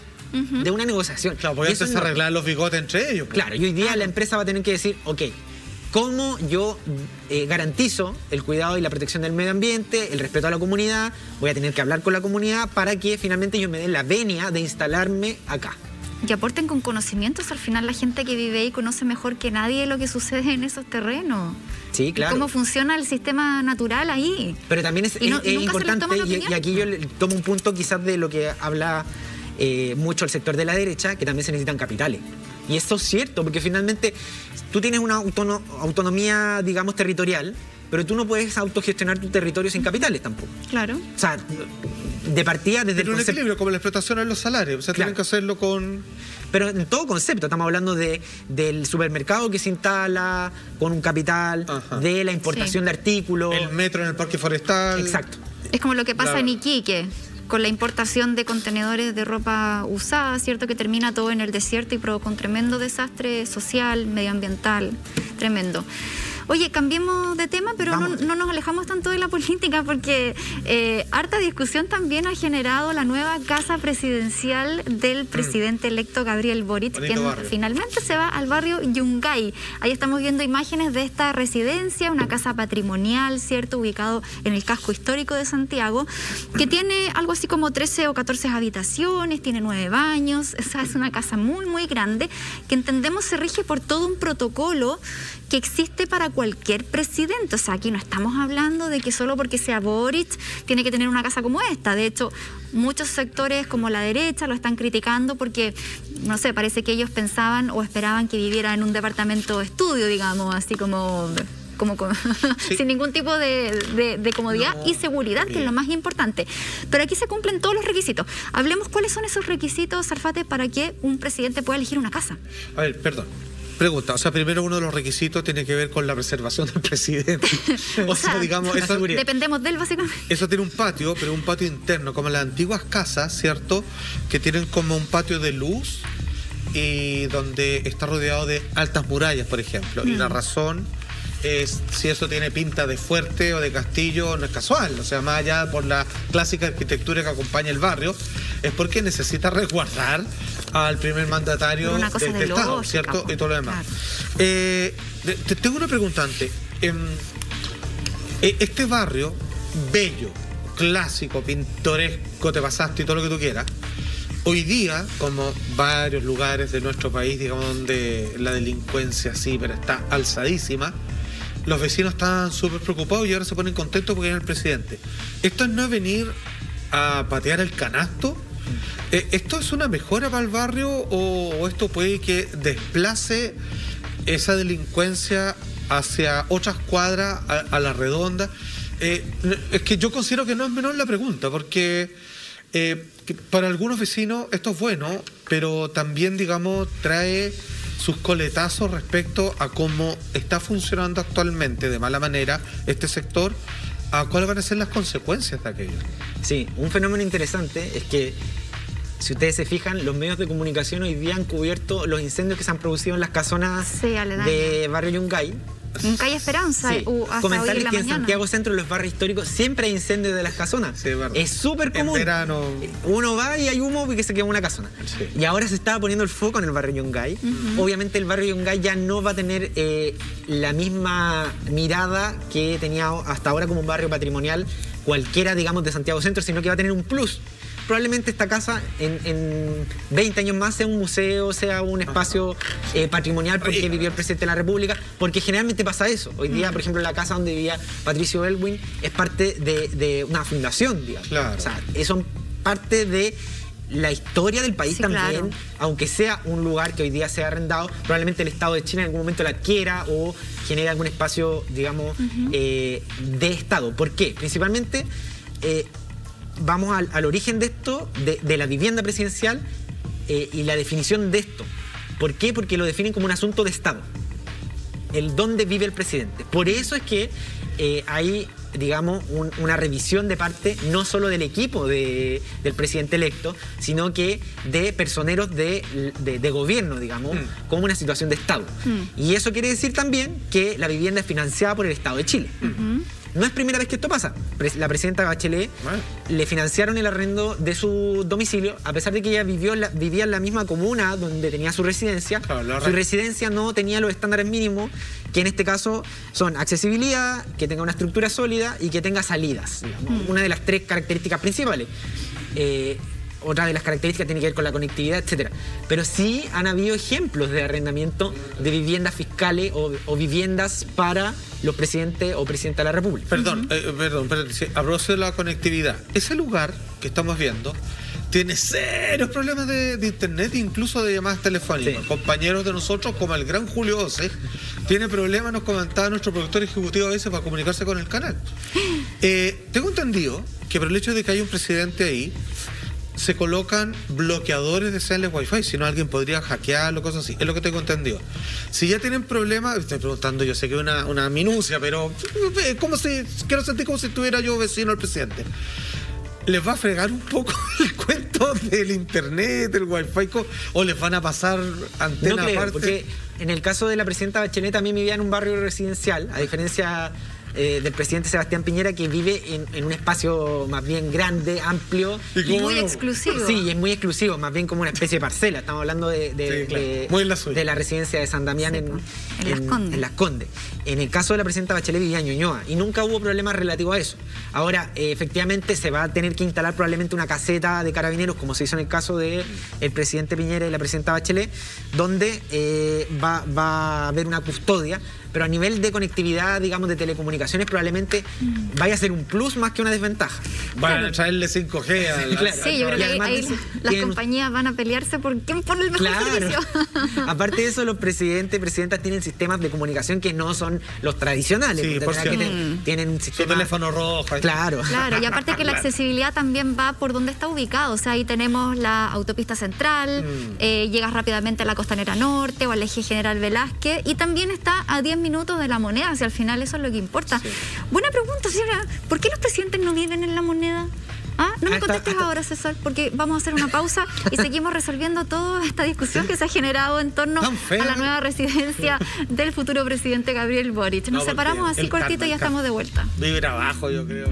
una negociación. Claro, porque eso se arreglar los bigotes entre ellos. Claro, y hoy día la empresa va a tener que decir, ok, ¿cómo yo garantizo el cuidado y la protección del medio ambiente, el respeto a la comunidad? Voy a tener que hablar con la comunidad para que finalmente ellos me den la venia de instalarme acá. Y aporten con conocimientos, al final la gente que vive ahí conoce mejor que nadie lo que sucede en esos terrenos. Sí, claro. Y cómo funciona el sistema natural ahí. Pero también es importante, y aquí yo tomo un punto quizás de lo que habla mucho el sector de la derecha, que también se necesitan capitales. Y eso es cierto, porque finalmente tú tienes una autonomía, digamos, territorial, pero tú no puedes autogestionar tu territorio sin capitales tampoco. Claro. O sea, de partida desde el concepto... un equilibrio, como la explotación en los salarios. O sea, tienen que hacerlo con... Pero en todo concepto, estamos hablando del supermercado que se instala con un capital, de la importación de artículos. El metro en el parque forestal. Exacto. Es como lo que pasa en Iquique, con la importación de contenedores de ropa usada, ¿cierto? Que termina todo en el desierto y provoca un tremendo desastre social, medioambiental, tremendo. Oye, cambiemos de tema, pero no nos alejamos tanto de la política, porque harta discusión también ha generado la nueva casa presidencial del presidente electo Gabriel Boric, quien finalmente se va al barrio Yungay. Ahí estamos viendo imágenes de esta residencia, una casa patrimonial, ¿cierto? Ubicado en el casco histórico de Santiago, que tiene algo así como 13 o 14 habitaciones, tiene 9 baños, esa es una casa muy, muy grande, que entendemos se rige por todo un protocolo que existe para cualquier presidente. O sea, aquí no estamos hablando de que solo porque sea Boric tiene que tener una casa como esta. De hecho, muchos sectores como la derecha lo están criticando porque, no sé, parece que ellos pensaban o esperaban que viviera en un departamento de estudio, digamos, así como sí. Sin ningún tipo de comodidad y seguridad, que es lo más importante. Pero aquí se cumplen todos los requisitos. Hablemos cuáles son esos requisitos, Sarfate, para que un presidente pueda elegir una casa. A ver, perdón. Pregunta, o sea, primero uno de los requisitos tiene que ver con la preservación del presidente. O sea, digamos, eso, dependemos de él, básicamente. Eso tiene un patio, pero un patio interno, como las antiguas casas, ¿cierto? Que tienen como un patio de luz y donde está rodeado de altas murallas, por ejemplo. Y la razón es si eso tiene pinta de fuerte o de castillo, no es casual. O sea, más allá por la clásica arquitectura que acompaña el barrio, es porque necesita resguardar al primer mandatario del Estado, ¿cierto? Y todo lo demás. Claro. Tengo una pregunta antes. Este barrio, bello, clásico, pintoresco, te pasaste y todo lo que tú quieras, hoy día, como varios lugares de nuestro país, digamos, donde la delincuencia sí, pero está alzadísima, los vecinos están súper preocupados y ahora se ponen contentos porque viene el presidente. ¿Esto no es venir a patear el canasto? ¿Esto es una mejora para el barrio o esto puede que desplace esa delincuencia hacia otras cuadras, a la redonda? Es que yo considero que no es menor la pregunta, porque que para algunos vecinos esto es bueno, pero también, digamos, trae sus coletazos respecto a cómo está funcionando actualmente de mala manera este sector, a cuáles van a ser las consecuencias de aquello. Sí, un fenómeno interesante es que, si ustedes se fijan, los medios de comunicación hoy día han cubierto los incendios que se han producido en las casonas de Barrio Yungay. En Calle Esperanza, sí. Hasta Comentarles hoy en la que mañana. En Santiago Centro, en los barrios históricos, siempre hay incendios de las casonas. Sí, es súper común. En verano. Uno va y hay humo porque se quema una casona. Sí. Y ahora se estaba poniendo el foco en el barrio Yungay. Obviamente el barrio Yungay ya no va a tener la misma mirada que tenía hasta ahora como un barrio patrimonial cualquiera, digamos, de Santiago Centro, sino que va a tener un plus. Probablemente esta casa en 20 años más sea un museo, sea un espacio patrimonial porque vivió el presidente de la República, porque generalmente pasa eso. Hoy día, por ejemplo, la casa donde vivía Patricio Aylwin es parte de una fundación, digamos. Claro. O sea, son parte de la historia del país, sí, también, claro. Aunque sea un lugar que hoy día sea arrendado, probablemente el Estado de Chile en algún momento la adquiera o genere algún espacio, digamos, de Estado. ¿Por qué? Principalmente... vamos al origen de esto, de la vivienda presidencial y la definición de esto. ¿Por qué? Porque lo definen como un asunto de Estado, el dónde vive el presidente. Por eso es que hay, digamos, una revisión de parte no solo del equipo del presidente electo, sino que de personeros de gobierno, digamos, como una situación de Estado. Y eso quiere decir también que la vivienda es financiada por el Estado de Chile. No es primera vez que esto pasa. La presidenta Bachelet le financiaron el arrendo de su domicilio, a pesar de que ella vivía en la misma comuna donde tenía su residencia. Claro, su residencia no tenía los estándares mínimos, que en este caso son accesibilidad, que tenga una estructura sólida y que tenga salidas, digamos. Una de las tres características principales. Otra de las características tiene que ver con la conectividad, etcétera. Pero sí han habido ejemplos de arrendamiento de viviendas fiscales o viviendas para los presidentes o presidenta de la República. Perdón, hablo de la conectividad. Ese lugar que estamos viendo tiene serios problemas de internet, incluso de llamadas telefónicas. Sí. Compañeros de nosotros, como el gran Julio Ose, tiene problemas, nos comentaba nuestro productor ejecutivo a veces, para comunicarse con el canal. Tengo entendido que por el hecho de que hay un presidente ahí, se colocan bloqueadores de señales Wi-Fi, si no alguien podría hackearlo, cosas así. Es lo que tengo entendido. Si ya tienen problemas, estoy preguntando, yo sé que es una minucia, pero quiero sentir como si estuviera yo vecino al presidente. ¿Les va a fregar un poco el cuento del internet, del Wi-Fi, o les van a pasar antenas aparte? No creo, porque en el caso de la presidenta Bachelet también vivía en un barrio residencial, a diferencia del presidente Sebastián Piñera, que vive en un espacio más bien grande, amplio. Y muy exclusivo. Sí, es muy exclusivo, más bien como una especie de parcela. Estamos hablando de la residencia de San Damián en Las Condes. En el caso de la presidenta Bachelet vivía en Ñuñoa y nunca hubo problemas relativos a eso. Ahora, efectivamente, se va a tener que instalar probablemente una caseta de carabineros, como se hizo en el caso del presidente Piñera y la presidenta Bachelet, donde va a haber una custodia, pero a nivel de conectividad, digamos, de telecomunicaciones, probablemente vaya a ser un plus más que una desventaja. Van a traerle 5G Claro. Sí, yo creo que ahí las compañías van a pelearse por quién pone el mejor servicio. Aparte de eso, los presidentes y presidentas tienen sistemas de comunicación que no son los tradicionales. Sí, por cierto. Tienen Su teléfono rojo. Claro. Claro, y aparte que la accesibilidad también va por donde está ubicado. O sea, ahí tenemos la autopista central, llegas rápidamente a la Costanera Norte o al eje General Velázquez, y también está a 10 minutos de La Moneda, si al final eso es lo que importa. Sí. Buena pregunta, señora. ¿Por qué los presidentes no viven en La Moneda? ¿Ah? No me contestes ahora, César, porque vamos a hacer una pausa y seguimos resolviendo toda esta discusión que se ha generado en torno a la nueva residencia del futuro presidente Gabriel Boric. Nos separamos así cortito y ya estamos de vuelta. Vivir abajo, yo creo.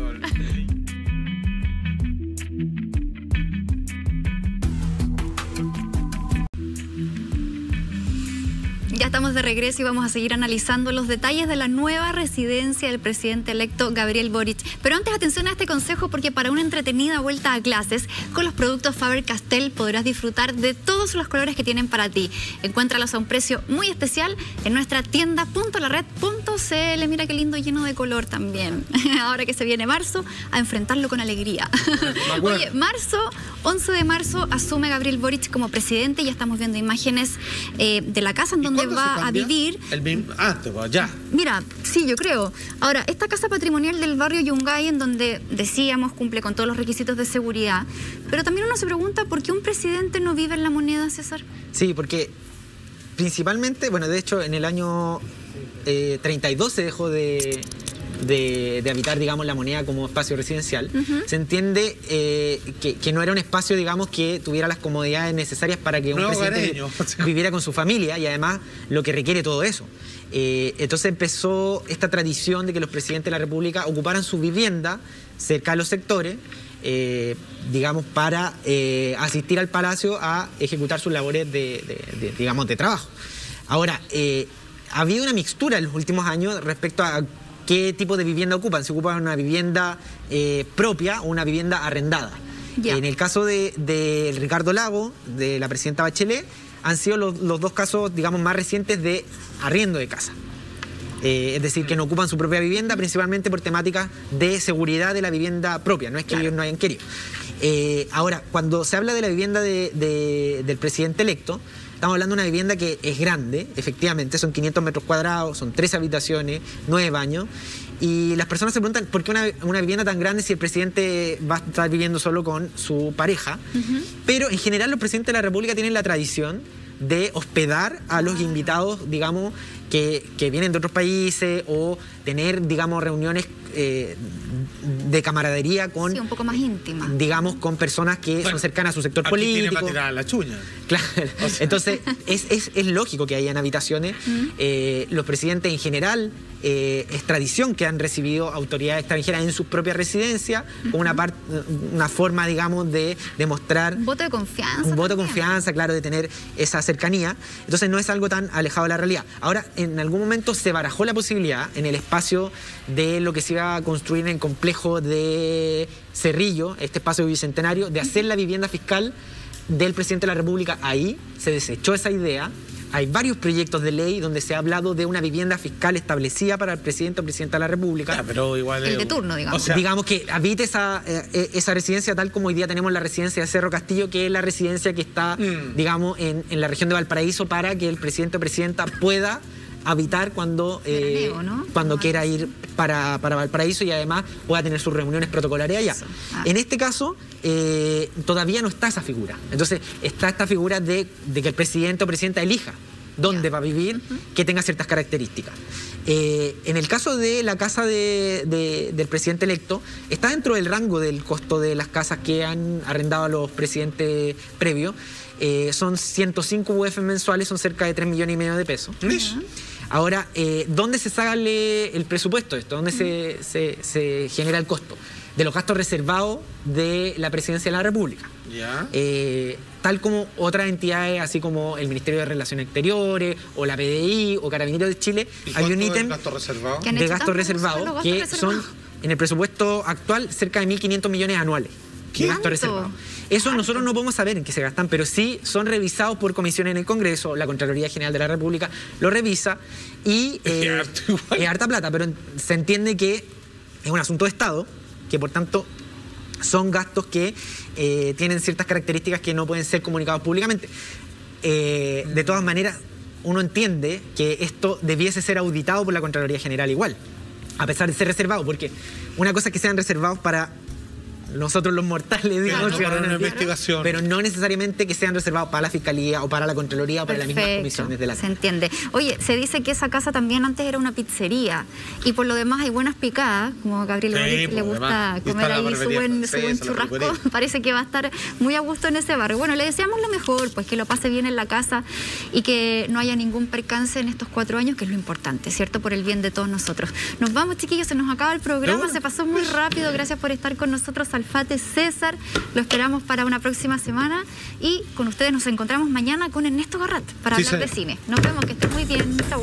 Ya estamos de regreso y vamos a seguir analizando los detalles de la nueva residencia del presidente electo Gabriel Boric. Pero antes, atención a este consejo, porque para una entretenida vuelta a clases, con los productos Faber-Castell podrás disfrutar de todos los colores que tienen para ti. Encuéntralos a un precio muy especial en nuestra tienda .lared.cl. Mira qué lindo, lleno de color también. Ahora que se viene marzo, a enfrentarlo con alegría. Oye, 11 de marzo, asume Gabriel Boric como presidente. Ya estamos viendo imágenes de la casa en donde va a vivir. Ya. Mira, sí, yo creo. Ahora, esta casa patrimonial del barrio Yungay, en donde decíamos cumple con todos los requisitos de seguridad, pero también uno se pregunta por qué un presidente no vive en La Moneda, César. Sí, porque principalmente, bueno, de hecho, en el año 32 se dejó de habitar, digamos, La Moneda como espacio residencial. Se entiende que no era un espacio, digamos, que tuviera las comodidades necesarias para que un presidente viviera con su familia, y además lo que requiere todo eso. Entonces empezó esta tradición de que los presidentes de la República ocuparan su vivienda cerca de los sectores, digamos, para asistir al Palacio a ejecutar sus labores digamos, de trabajo. Ahora, ha habido una mixtura en los últimos años respecto a qué tipo de vivienda ocupan. Se ocupa una vivienda propia o una vivienda arrendada. En el caso de Ricardo Lagos, de la presidenta Bachelet, han sido los dos casos, digamos, más recientes de arriendo de casa. Es decir, que no ocupan su propia vivienda, principalmente por temáticas de seguridad de la vivienda propia, no es que ellos no hayan querido. Ahora, cuando se habla de la vivienda del presidente electo, estamos hablando de una vivienda que es grande, efectivamente, son 500 metros cuadrados, son 3 habitaciones, 9 baños, y las personas se preguntan por qué una vivienda tan grande si el presidente va a estar viviendo solo con su pareja. Pero en general los presidentes de la República tienen la tradición de hospedar a los invitados, digamos, que vienen de otros países, o tener, digamos, reuniones de camaradería con... Sí, un poco más íntima. Digamos, con personas que son cercanas a su sector político. Tiene para tirar la chuña. Claro. O sea. Entonces, es lógico que hayan habitaciones. Los presidentes en general, es tradición que han recibido autoridades extranjeras en sus propias residencias, con una forma, digamos, de demostrar... Un voto de confianza. Un voto de confianza, claro, de tener esa cercanía. Entonces, no es algo tan alejado de la realidad. Ahora, en algún momento se barajó la posibilidad, en el espacio de lo que se iba a construir en el complejo de Cerrillo, este espacio bicentenario, de hacer la vivienda fiscal del presidente de la República ahí. Se desechó esa idea. Hay varios proyectos de ley donde se ha hablado de una vivienda fiscal establecida para el presidente o presidenta de la República. Pero igual el de turno, digamos. O sea, digamos que habite esa residencia, tal como hoy día tenemos la residencia de Cerro Castillo, que es la residencia que está, digamos, en la región de Valparaíso, para que el presidente o presidenta pueda habitar cuando quiera ir para Valparaíso, y además pueda tener sus reuniones protocolares allá. En este caso, todavía no está esa figura. Entonces, está esta figura de que el presidente o presidenta elija dónde va a vivir, que tenga ciertas características. En el caso de la casa del presidente electo, está dentro del rango del costo de las casas que han arrendado a los presidentes previos. Son 105 UF mensuales, son cerca de 3,5 millones de pesos. Ahora, ¿dónde se sale el presupuesto de esto? ¿Dónde se genera el costo? De los gastos reservados de la Presidencia de la República. Ya. Tal como otras entidades, así como el Ministerio de Relaciones Exteriores, o la PDI, o Carabineros de Chile, hay un ítem gasto reservado de gastos reservados que son, en el presupuesto actual, cerca de 1.500 millones anuales. De gastos reservados. Eso nosotros no podemos saber en qué se gastan, pero sí son revisados por comisiones en el Congreso. La Contraloría General de la República lo revisa y es harta plata, pero se entiende que es un asunto de Estado, que por tanto son gastos que tienen ciertas características que no pueden ser comunicados públicamente. De todas maneras, uno entiende que esto debiese ser auditado por la Contraloría General igual, a pesar de ser reservado, porque una cosa es que sean reservados para nosotros los mortales, digamos, para una investigación, pero no necesariamente que sean reservados para la Fiscalía o para la Contraloría o para las mismas comisiones de la... Se entiende. Oye, se dice que esa casa también antes era una pizzería y por lo demás hay buenas picadas, como a Gabriel le gusta comer ahí su buen churrasco, parece que va a estar muy a gusto en ese barrio. Bueno, le deseamos lo mejor, pues que lo pase bien en la casa y que no haya ningún percance en estos 4 años, que es lo importante, ¿cierto? Por el bien de todos nosotros. Nos vamos, chiquillos, se nos acaba el programa, se pasó muy rápido, gracias por estar con nosotros, Alfate, César, lo esperamos para una próxima semana y con ustedes nos encontramos mañana con Ernesto Garrat para hablar de cine. Nos vemos, que estén muy bien. Chau.